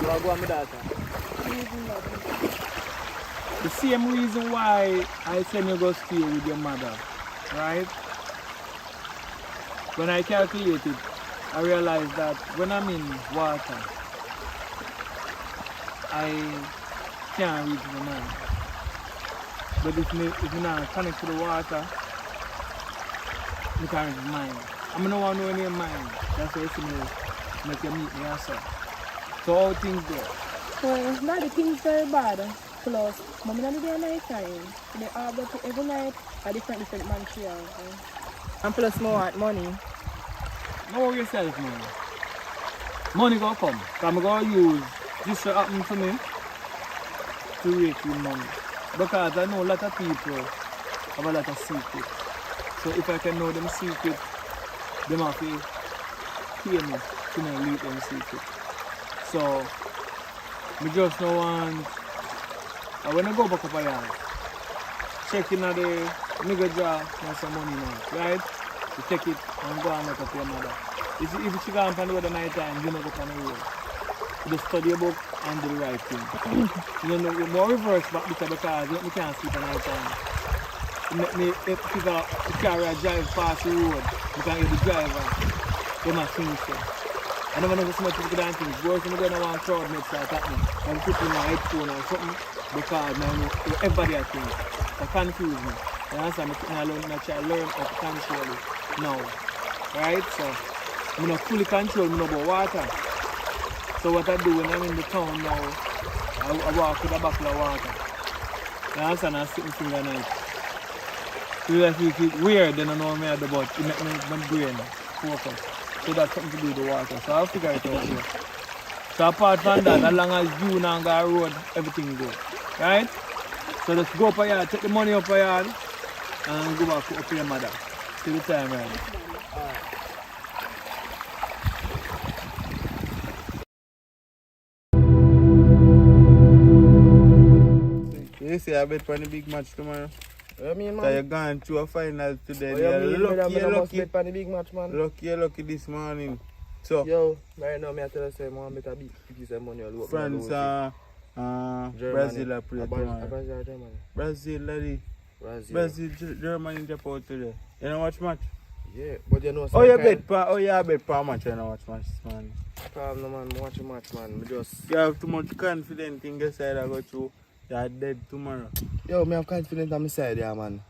So I go on my daughter. The same reason why I send you go stay with your mother, right? when I calculate it, I realize that when I'm in water, I can't reach the mind. But if me not connect to the water, I can't reach the mind. I'm not want to know any mind. That's why I make you meet me also. So how things go? Well, now the things very bad. Plus, mommy not do night time. They all go to every night a different man she have. And plus more want money. Don't worry yourself, man. Money gonna come. So I'm gonna use this to happen to me to rake in money. Because I know a lot of people have a lot of secrets. So if I can know them secrets, them have to pay me to know leak them secrets. So I just don't want, when I go back up a yard, check in the nigga jar and some money now, right? You take it and go and make up your mother. If you go on the road at night time, you don't go on the road. You just study a book and do the right thing. You know, you're more reverse back because you can't sleep at night time. If the carrier drive past the road, you can hear the driver, they must think so. I never know so much of the damn things. Boys, when you go to one crowd, make start happening. I'm putting my headphone or something because now I know everybody has things. That confuse me. You understand? I try to learn how to control it now. Right? So, I'm not fully control me about water. So what I do when I'm in the town now, I walk with a bottle of water. You understand? I sit in finger night. So if you feel weird, then I know me at the butt. It makes my brain focus. So that's something to do with the water. So I'll figure it out here. So apart from that, as long as you now go road, everything goes. Right? So let's go up a yard, take the money up a yard, and go back up to your mother. Till the time, right? You say I bet for the big match tomorrow. I mean, man. So you're going through a final today. You're lucky for the big match, man. Lucky this morning. So, yo, right now, I tell you, say, man, better beat some money. France, Brazil are playing tomorrow. Brazil or Germany? Brazil, lady. Brazil, Germany jump out today. You know watch match? Yeah, but you know. Oh, you bet per match. You know watch match, man. No, man, watch a match, man. You have too much confidence in your side. I go through. You're dead tomorrow. Yo, I have confidence on my side, yeah, man.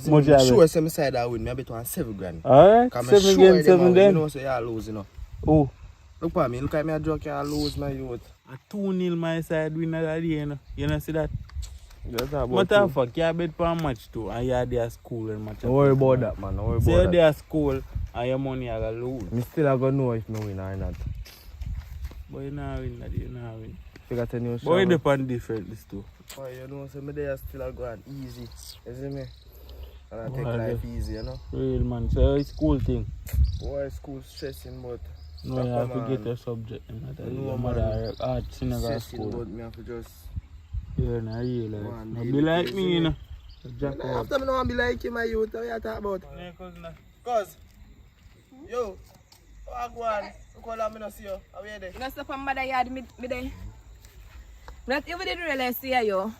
Much sure say my side I win. Me I bet on 7 grand. Alright, 7 against 7 then. You know, say I lose, you know. Oh. Look at me, look at me, I drunk, I lose my youth. A 2-0 my side win that day, you know. You know, see that? That's about Matter of fact, you bet for a match too, and you're there at school and match. Don't worry about that, man. Don't worry about that. So you're there at school, and your money are going to lose. Me still I gonna know if me win or not. But you know win, that you know win. Figure out a new show. But you depend different this too. Boy, you know, so me there still I go on easy. You see me? And I take life easy, you know? Real man, so it's school thing. Boy, school stressing, but... No, you have to get your subject. Your mother art synagogue school. But me have to just... Yeah, not real life. Not be like me, you know. After me no want to be like you, my youth, what you talk about? Yeah, cousin. Cuz, yo, what go on? Look how long I don't see you. How are you there? You know, stop on mother yard me there. But you didn't really see you.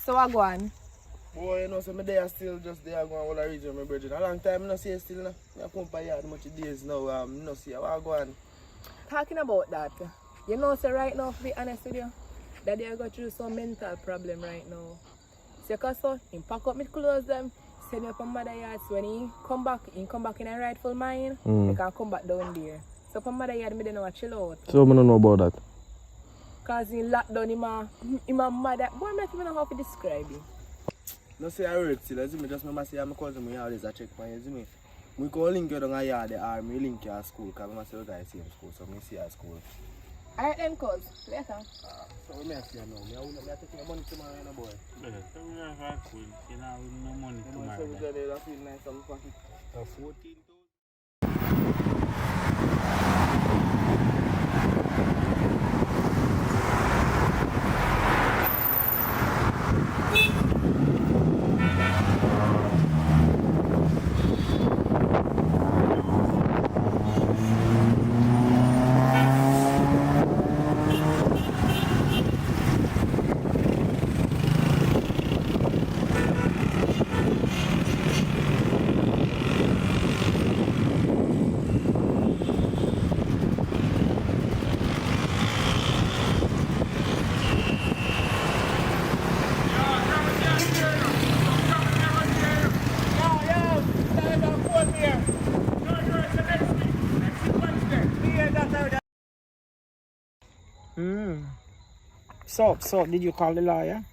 So I go on. Boy, you know, so me there still just there going all the region, my brethren. A long time I don't see you still now. I come by yard much days now, I don't see you. What go on? Talking about that, you know, so right now, to be honest with you, that they go through some mental problem right now. So, because he pack up my clothes, them, send me up on mother yard. So when he come back in a rightful mind, he can come back down there. So from mother yard, I don't know chill out. So I don't know about that. Because in lockdown, in my mother, boy, I don't even know how to describe it. No say I heard still, you see me just remember say I'm cousin, me always a check point, you see me. We go link you down a yard or me link you at school, because I say guys see in school, so me see you at school. Alright then, cuz, later. So me see you now, me take your money tomorrow, you know, boy. Yeah, so we have a school, you know, with no money tomorrow. So we got there, I feel nice on my pocket. 14. So, did you call the lawyer?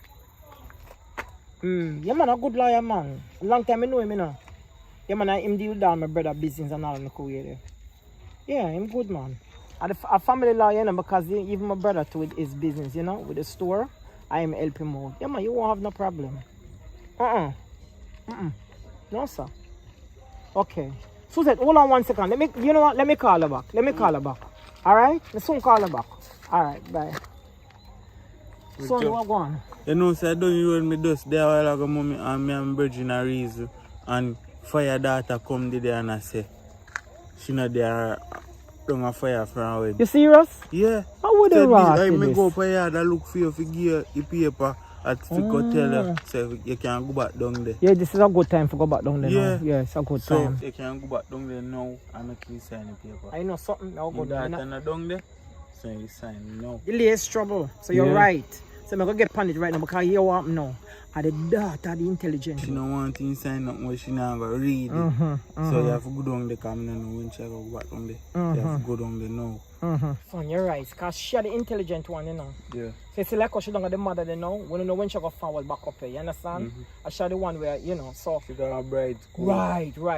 Yeah, man, a good lawyer, man. A long time I know him, you know. Yeah, man, him deal down my brother business and all in the career there. Yeah, him good, man. A family lawyer, you know, because even my brother too with his business, you know, with the store, I am helping him out. Yeah, man, you won't have no problem. No, sir. Okay. Suzette, hold on 1 second. You know what? Let me call her back. Alright? I soon call her back. Alright, bye. So, what going? You know, so I don't even me dust there while ago, mommy, and me and Virgin a reason. And fire daughter come there and I say, she not there, don't a fire from away. You serious? Yeah. How would you rather I this? may go for yard and look for you, give you the paper, at go tell you, so you can go back down there. Yeah, this is a good time to go back down there now. Yeah, it's a good time. So you can go back down there now and make you sign the paper. I know something, I'll go down there. Down there, so you sign now. Delay is trouble, so you're right. So I'm going to get panicked right now because you want now. And the daughter, the intelligent. She don't want to sign nothing where she not going to read it. So you have to go down there because I don't know when she go back down there. You have to go down there now. Son, you're right. Because she the intelligent one, you know. Yeah. So it's like how she don't got the mother, you know. We don't know when she go forward back up here, you understand? And she the one where, you know, so. She got a bride. Cool. Right. So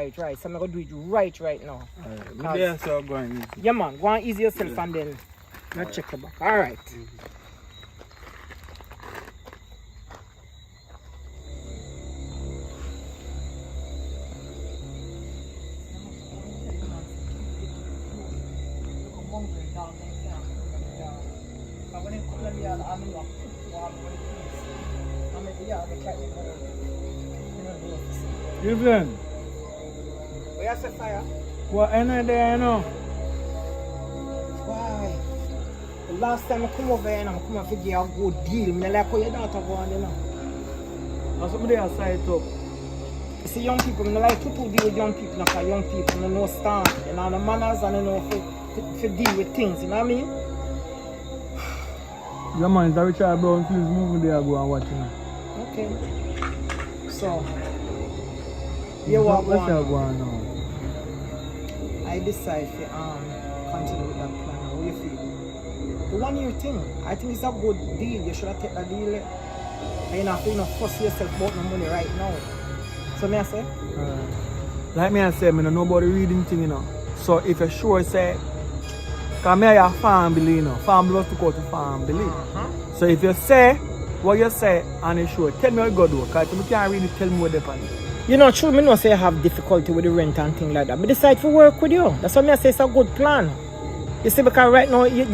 I'm going to do it right now. Alright. Yeah, so go on easy. Yeah, man. Go on easy yourself and then let's check the back. Alright. Evelyn, Where you say fire? what any there, you know? Why? The last time I come over here and I come over give you a good deal. I like how your daughter go on, you know. And somebody has side up. You see, young people, I like to deal with young people because young people don't know stand, you know, the manners and they know to deal with things, you know what I mean? Yeah, man, it's a Richard Brownfield's movie there, go and watch it. Okay. So, you what What's that going going on? I decide to continue with that plan. How you feel? The 1 year thing, I think it's a good deal. You should have taken that deal. And you have to force yourself about no money right now. So me I say? Like me I say, I don't know about the reading thing, you know. So if you're sure, say, because I have a family, you know. Family loves to go to family. So if you say what you say and you're sure, tell me how you go do. Because you can't really tell me what they're doing. You know, true, me know say I have difficulty with the rent and things like that. But decide to work with you. That's why I say it's a good plan. You see, because right now... I'm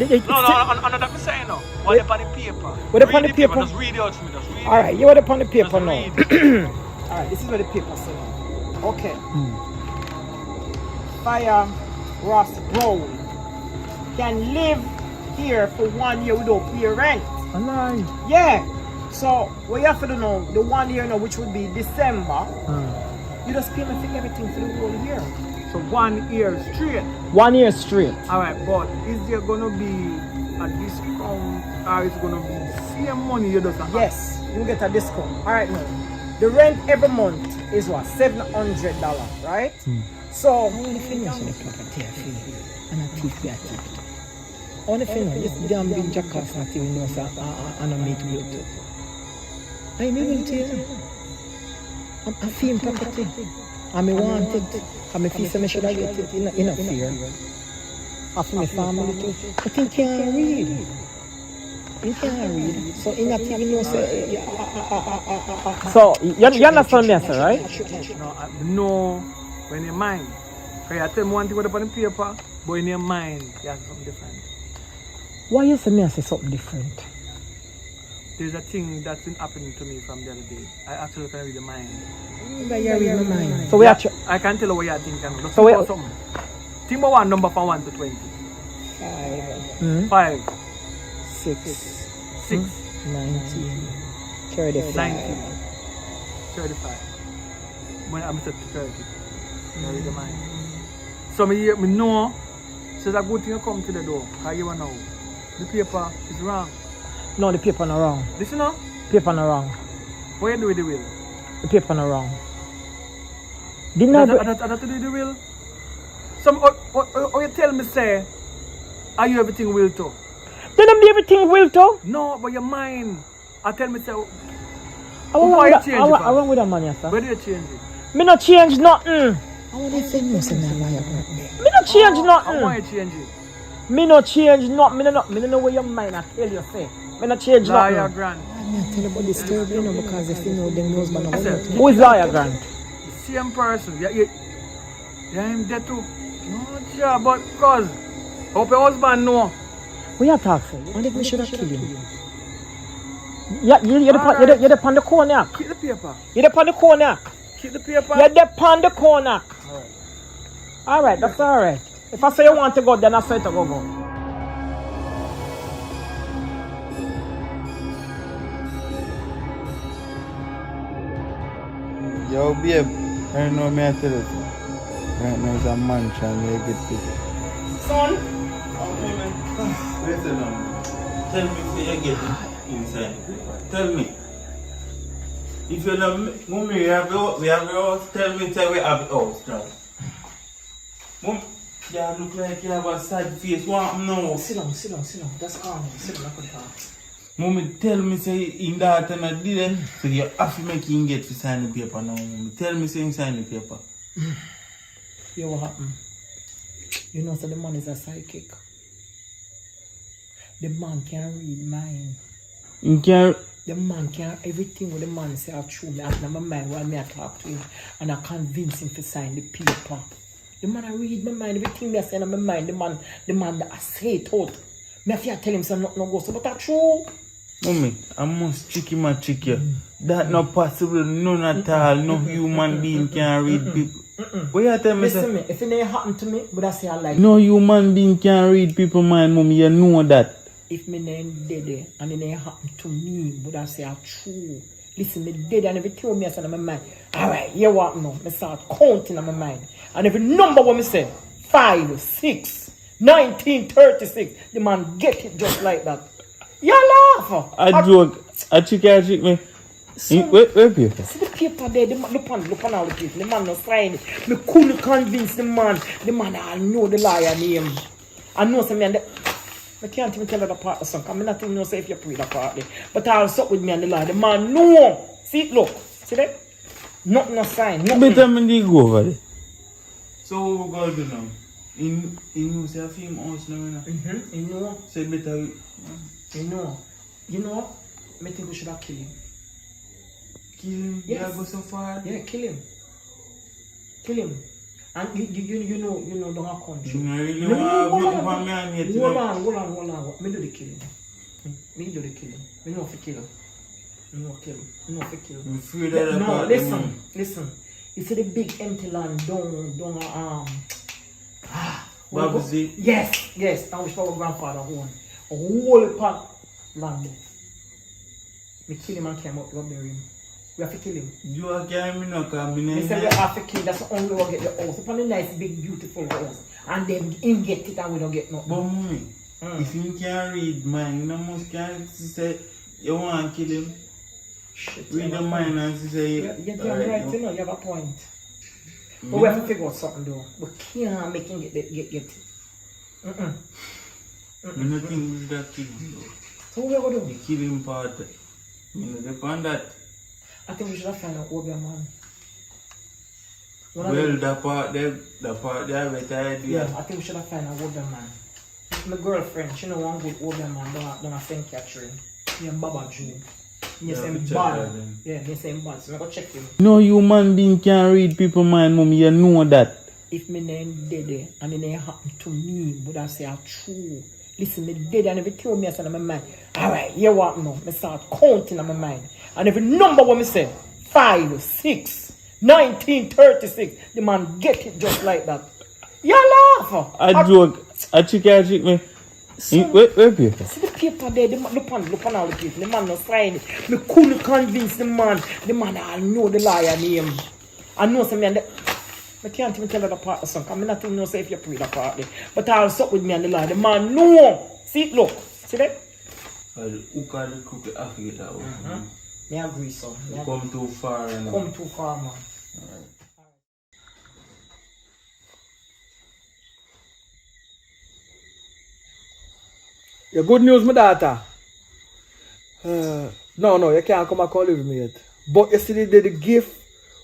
not saying no. What up on the paper? What up on the paper? Just read it out for me. Just read it. Alright, you what up on the paper Just now. Alright, this is what the paper says now. Okay. Fire Ross Brown can live here for 1 year without pay rent. Alive. Yeah. So, what you have to do now, the 1 year now, which would be December, you just pay me for everything for the whole year. So 1 year straight. 1 year straight. Alright, but is there gonna be a discount or is it gonna be the same money you just have? Yes, you get a discount. Alright now. The rent every month is what? $700, right? So I want to finish the property and I teach you. I want to finish this damn big jackass not even know and I make me too. I'm able to. I'm feeling property. I'm wanted. I'm a piece of me should I get it in a fear. After my family too. But you can't read. You can't read. So in that even know say so you understand me, sir, right? No, when your mind. Because you tell me one thing what up on the paper, but in your mind you have something different. Why you say me I say something different? There's a thing that's been happening to me from the other day. I actually can read the mind. But you read my mind. So we actually I can tell you what you're thinking. Just so think about something. Think about one number from 1 to 20. 5. 6. 6. 19. 35. 19. 35. When I'm set to 30. I read the mind. So me know says a good thing you come to the door. Because you know the paper is wrong. No, the paper not wrong. Listen now. Paper not wrong. What you do with the will? The paper not wrong. Didn't I that to do with the will? Some or you tell me say are you everything will too? Then them do everything will too. No, but your mind. I tell me, say, I went with that man, yes, sir. where do you change it? Me not change nothing. I want to say no, say no, liar birthday. Me not change I nothing. want you to change it. Me not change nothing. Me no know where your mind I tell you say. Me not change Liar nothing. Grant. I tell you about this story, you know, because if you know them knows, but I Listen, Who is Liar Grant? same person. Yeah, him there too. No, yeah, but cause hope your husband know. What you talk for? Why did we should have killed him? Yeah, you're the on the corner. Keep the paper. You're the on the corner. Keep the paper. You're the on the corner. Alright, that's alright. If I say you want to go, then I say to go. Yo, babe, right now, me I tell you, right now it's a man trying to get people. Son? Listen now, tell me if you get inside. Tell me. If you don't, mommy, we have the house, tell me say we have the house now. Mom, you look like you have a sad face, what no? Sit down. That's calm. Sit down, I could talk. Mommy, tell me say in that and I didn't, so you have to make him get to sign the paper now, mommy. Tell me say him sign the paper. You what happened? You know, so the man is a psychic. The man can read mind. You can't. The man can, everything what the man say are true. Me ask my mind while me I talk to him. And I convince him to sign the paper. The man I read my mind, everything me I say in my mind, the man that I say it out. Me I feel tell him some nothing no go so, but that's true. Mommy, I must trick him and trick you. That not possible, none at all. No human being can read people. What you tell me? Listen me, if it ain't happen to me, but I say I like no human being can read people mind, mommy. You know that. if me name dead and it ain't happen to me, but I say I'm true. Listen, me dead and everything me I say in my mind. Alright, you what now? Me start counting in my mind. And every number what me say, 5, 6, 1936, the man get it just like that. You laugh. I joke. I trick me. Wait, paper. See the paper there, look on all the people. The man not sign it. Me couldn't convince the man I know the liar name. I know some man I can't even tell her the part of something. I'm not even know say if you pray that part there. But I'll stop with me and the liar. The man know. See it, look. See that? Nothing no sign. Nothing. Better me go over there. So what we gonna do now? In you say a film house now, You know. Say better. You know. I think we should have killed him. Kill him? Yes. Yeah, go so far? Yeah, kill him. Kill him. And you know the country. You really want to make a man yet? Hold on. Me do the killing. Me do the killing. Me know if you kill him. Me know kill him. Me know if you kill him. I'm afraid that No, listen. You see the big empty land down Babsy? Yes. I wish our grandfather owned a whole part land. Me kill him and came out to bury him. We have to kill him. You are carrying me now, because We say we have to kill, that's the only way we get the house. Upon a nice, big, beautiful house. And then him get it and we don't get nothing. But mommy, if you can't read mind, you know most can't say you want to kill him. Shit, read the mind and say you're right, you know, you have a point. But we have to figure out something though. We can't make him get it. I don't think we should have killed him though. So what are we going to do? The killing part, you know, depend that. I think we should have found out what man. Well, the part there, better idea. Yeah, I think we should have found out what man. My girlfriend, she know one good older man down St. Catherine. Me and Baba Jew. Me say bad. Yeah, me say bad. So I go check him. No human being can read people mind, mommy. You know that. If me name dead and it ain't happen to me, but I say I'm true. Listen, me dead and everything me I say in my mind. Alright, you what now? Me start counting in my mind. And every number what me say, 5, 6, 1936, the man get it just like that. You laugh. I joke. I trick me. Wait, paper. See the paper there, look on all the people. The man not sign it. Me couldn't convince the man I know the liar name. I know some man I can't even tell her the part of something. I'm not even know say if you pray that part there. But I'll stop with me and the liar. The man know. See it, look. See that? Who can the cook it after get that out? Me agree, son. You come too far. Come too far, man. Alright. Your good news, my daughter. No, you can't come back and live with me yet. But yesterday, the gift,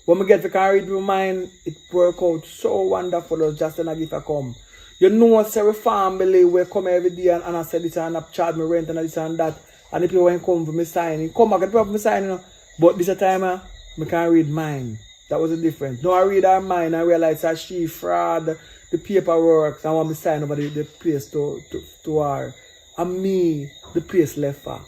when we get to carry it in my mind, it worked out so wonderful. Just in a gift I come. You know, say family will come every day and I said this and I charge me rent and this and that. And the people when come for me signing, come back and for me signing. You know. But this time, I can't read mine. That was the difference. Now I read her mind and realize that she fraud the paperwork. I want me sign over the place to her. And me, the place left her.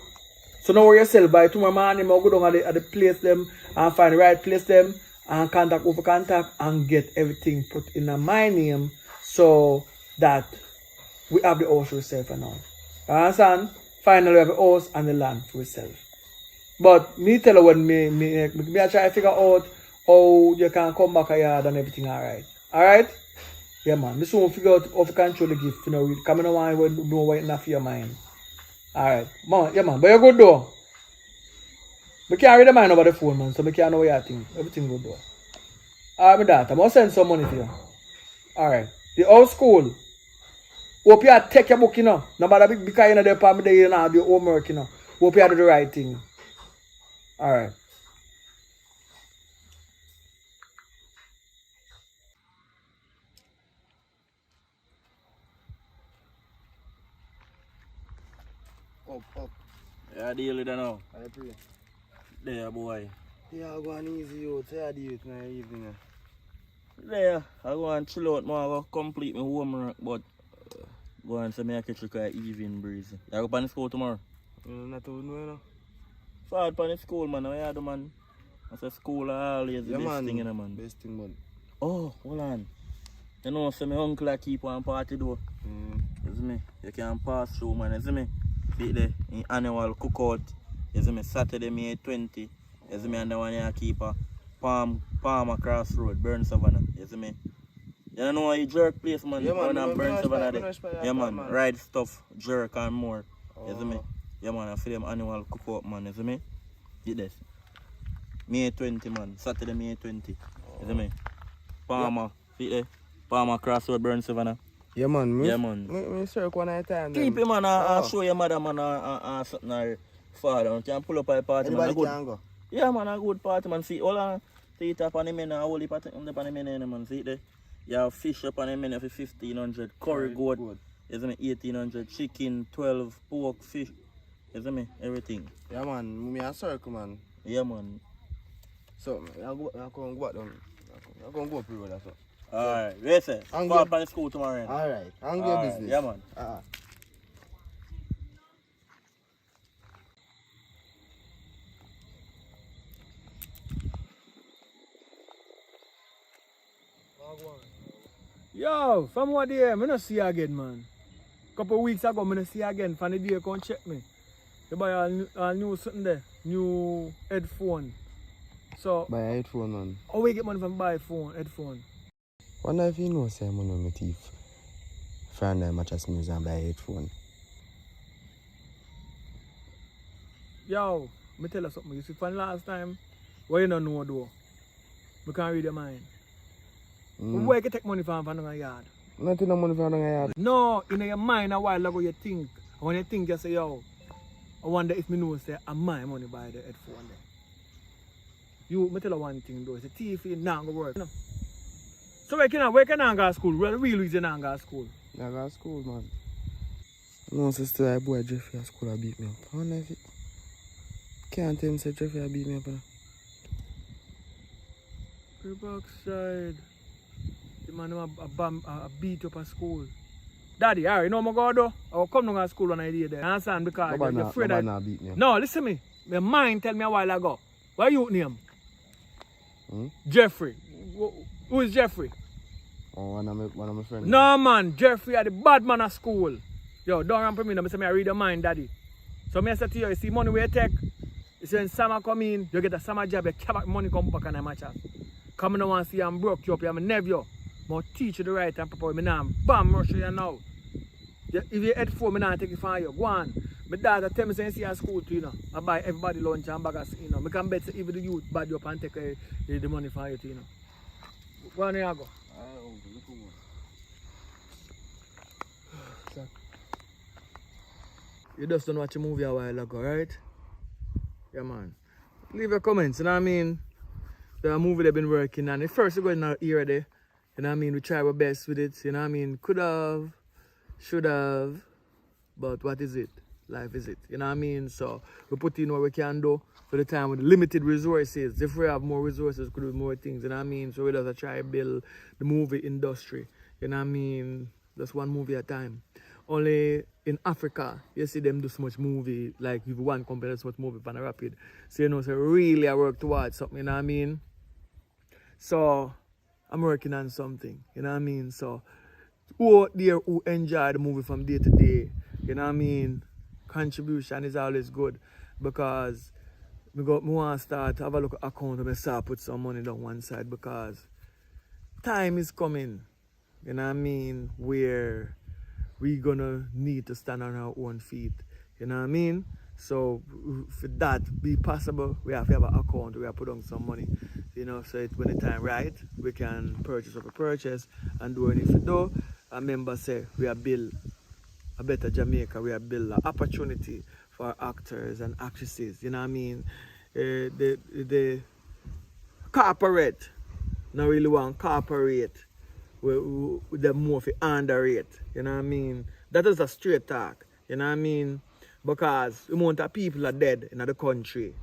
So now yourself by tomorrow morning, I'll go down at the place them and find the right place them and contact over contact and get everything put in my name so that we have the house for ourselves and all. You understand? Finally we have the house and the land for ourselves. But me tell you when me I try to figure out how you can come back a yard and everything alright. Alright? Yeah man. Me soon figure out how to control the gift, you know, we come in and know what enough for your mind. Alright. Man, yeah man, but you're good though. I can't read the mind over the phone, man, so I can't know what you think. Everything good though. Alright, my daughter, I'm gonna send some money to you. Alright. The old school. Hope you take your book, you know. No matter because you know the part you know do your homework, you know. Hope you do the right thing. Alright. Up. Yeah, deal with that now. I pray. There, boy. Yeah, I go on easy, yo. Say I deal with my evening. There, I go and chill out, man. I go complete my homework, but go and say me I catch a evening breeze. You go to the school tomorrow? Not to know, you know. Forward to the school, man. How you do, man? I say school always the best thing, you know, man. Best thing, man. Oh, hold on. You know, so my uncle I keep on party though. You see me? You can pass through, man. You see me? See there, in annual cookout. You see me? Saturday, May 20. You see me? And the one you keep a Palmer Crossroad, Burn Savannah. You see me? You know a jerk place, man. Yeah, man. On Burn Savannah there. Yeah, man. Man. Ride stuff, jerk and more. You see me? Yeah, man. I feel them annual cookout, man. You see me? See this. May 20, man. Saturday, May 20. You see me? Palmer. See there? Palmer Crossroad, Burn Savannah. Yeah, man. Yeah, man. Me circle one at a time. Keep it, man. I'll show your mother, man, and something or father. You can pull up a party, man. Anybody can go? Yeah, man. A good party, man. See, all on. See it up on the menu. A whole party on the menu, man. See it there? You have fish up on the menu for 1,500. Curry goat. You see me? 1,800. Chicken, 12. Pork, fish. You see me? Everything. Yeah, man. Me a circle, man. Yeah, man. So, I'll go back down. I'm going to go up the road, that's all. Alright, wait sir. I'm Go good. up on the school tomorrow. Alright, I'm good business. Yeah, man. Yo, from what day, I don't see you again, man. Couple weeks ago, I don't see you again. From the day you come check me. You buy a new something there, new headphone. So, Buy a headphone, man. how we get money from buy headphone? Wonder if you know, say, I'm on my teeth. Friend, I'm just music and buy a headphone. Yo, me tell you something. You see, from last time, what you don't know though? We can't read your mind. Where you can take money from the yard? Nothing no money from the yard. No, in your mind a while ago you think. And when you think, you say, yo, I wonder if me know say I'm my money buy the headphone there. You, me tell you one thing though, it's a TV now go work. No. So where can I go to school? Well, real reason I go to school. I go to school, man. No, sister, boy Jeffrey at school beat me up. I wonder if it can't tell me say Jeffrey beat me up. Go backside. The man a beat up at school. Daddy, alright, you know what I'm going to do? I will come down to school when I did there. Understand? Because you're afraid that... beat me up. No, listen to me. My mind tell me a while ago. What you name? Jeffrey. Who is Jeffrey? Oh, one of my friends. No, man. Jeffrey are the bad man at school. Yo, don't run for me. I say I read your mind, daddy. So I say to you, you see money we take. You see when summer come in, you get a summer job, you carry back money come back and I match up. Come on and see I'm broke you up, you're my nephew. But teach you the right and proper way. Now, bam, rush you now. If you head for me, now take it from you. Go on. My daughter tell me, say, see at school too, you know. I buy everybody lunch and baggers, you know. I can bet even the youth bad you up and take the money from you too, you know. Go on, here you go. you just don't watch a movie a while ago, right? Yeah, man. Leave your comments, you know what I mean? The movie they've been working on. At first, we're going to era there. You know what I mean? We try our best with it. You know what I mean? Could have, should have, but what is it? Life is it. You know what I mean? So we put in what we can do for the time with limited resources. If we have more resources, could do more things. You know what I mean? So we just try to build the movie industry. You know what I mean? Just one movie at a time. Only in Africa, you see them do so much movie, like with one company that's so much movie on a rapid. So you know, so really I work towards something, you know what I mean? So I'm working on something, you know what I mean? So who out there who enjoy the movie from day to day, you know what I mean? Contribution is always good because me want to start have a look at account and start put some money down one side because time is coming, you know what I mean, where we're gonna need to stand on our own feet, you know what I mean? So for that be possible, we have to have an account, we have to put on some money, you know, so when the time right, we can purchase what we purchase and do anything we do. I remember say we have built a better Jamaica, we have built an opportunity for actors and actresses, you know what I mean? The corporate, not really want corporate, with them more for underrate, you know what I mean? That is a straight talk, you know what I mean? Because the amount of people are dead in the country,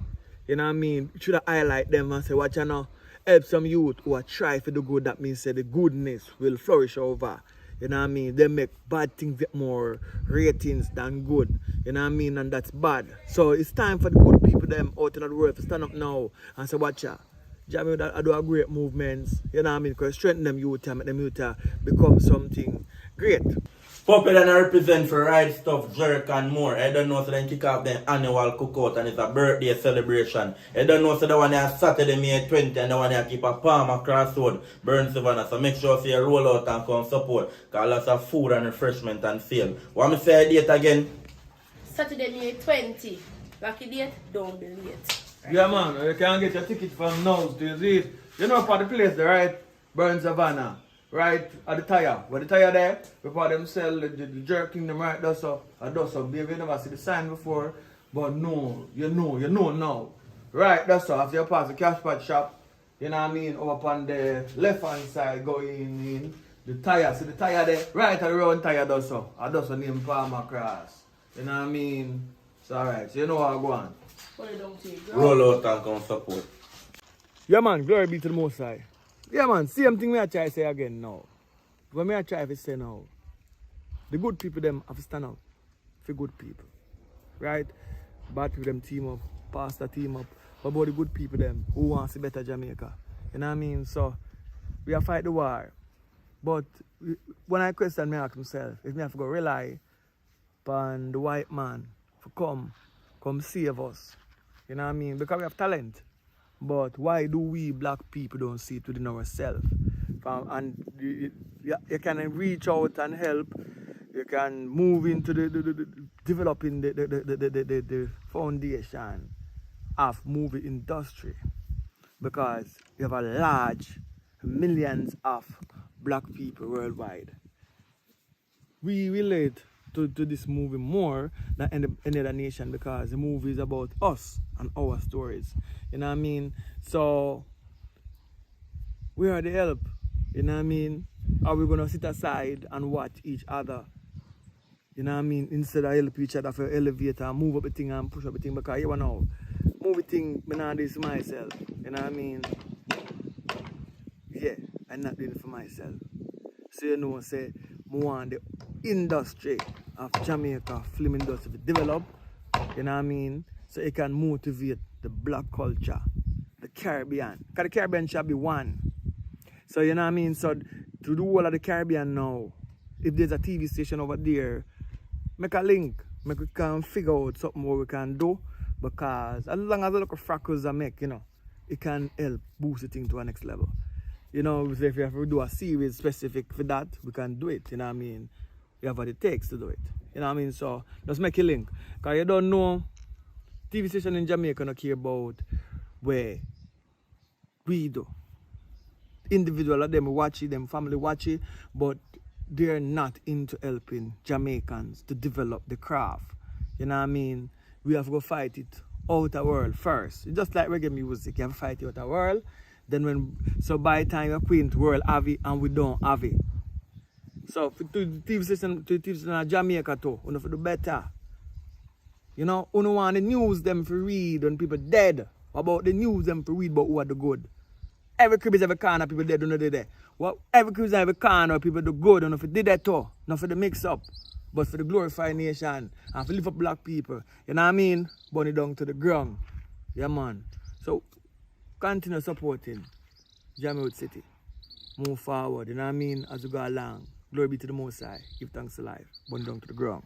you know what I mean? Should I highlight them and say, watch you know, help some youth who are trying for the good, that means say the goodness will flourish over. You know what I mean? They make bad things get more ratings than good. You know what I mean? And that's bad. So it's time for the good people them out in the world to stand up now and say, watch ya. Jamaica I do a great movements. You know what I mean? Because strengthen them youth and make them youth become something great. Puppet and I represent for Ride Stuff, Jerk and more. I don't know so then kick off the annual cookout and it's a birthday celebration. I don't know so the one here Saturday May 20 and the one here keep a palm across road, Burn Savannah. So make sure you roll out and come support. Cause lots of food and refreshment and sale. Want me say a date again? Saturday, May 20. Lucky date, don't be late. Right? Yeah man, you can get your ticket from now to see. You know for the place there, right? Burn Savannah. Right at the tire. Where the tire there, before them sell the jerk kingdom right there, so baby, you never see the sign before, but no, you know now. Right, that's so after you pass the cash pot shop, you know what I mean, over on the left hand side going in the tire, see the tire there, right at the round tire does so. I does so name Palmer Cross. You know what I mean? So alright, so you know how I go on. Roll out and come support. Yeah man, glory be to the Most High. Yeah man, same thing I try to say again now. When I try to say now, the good people them have to stand up for good people. Right? Bad people them team up, pastor team up. But about the good people them who want to see better Jamaica. You know what I mean? So we have fight the war. But when I question me ask myself, if me have to go rely upon the white man to come save us. You know what I mean? Because we have talent. But why do we black people don't see it within ourselves? And you can reach out and help. You can move into the developing the foundation of movie industry. Because you have a large millions of black people worldwide. We relate to this movie more than any other nation because the movie is about us and our stories. You know what I mean? So, where are the help? You know what I mean? Are we going to sit aside and watch each other? You know what I mean? Instead of help each other for elevate and move up the thing and push up the thing because you know, movie thing, I'm not doing this myself. You know what I mean? Yeah, I'm not doing it for myself. So you know, say, I want the industry of Jamaica film industry to develop, you know what I mean? So it can motivate the black culture, the Caribbean. Because the Caribbean should be one. So you know what I mean? So to do all of the Caribbean now, if there's a TV station over there, make a link, make we can figure out something what we can do. Because as long as the local freckles I make, you know, it can help boost the thing to a next level. You know, if you have to do a series specific for that, we can do it, you know what I mean? We have what it takes to do it, you know what I mean? So, just make a link. Because you don't know, TV station in Jamaica don't care about where we do. Individual of them watch it, them family watch it, but they're not into helping Jamaicans to develop the craft. You know what I mean? We have to go fight it out the world first. It's just like reggae music. You have to fight it out the world. Then so by the time you're queen, the world have it and we don't have it. So to the TV station in Jamaica too, we have to do better. You know, we don't want the news them to read when people dead. About the news them to read about who are the good. Every crib is every corner, people dead, don't know they there. Well, every crib is every corner, people do good, and if it did that too, not for the mix up, but for the glorify nation, and for live up black people. You know what I mean? Burn it down to the ground. Yeah, man. So, continue supporting Jamaica City. Move forward, you know what I mean? As we go along. Glory be to the Most High. Give thanks to life. Burn it down to the ground.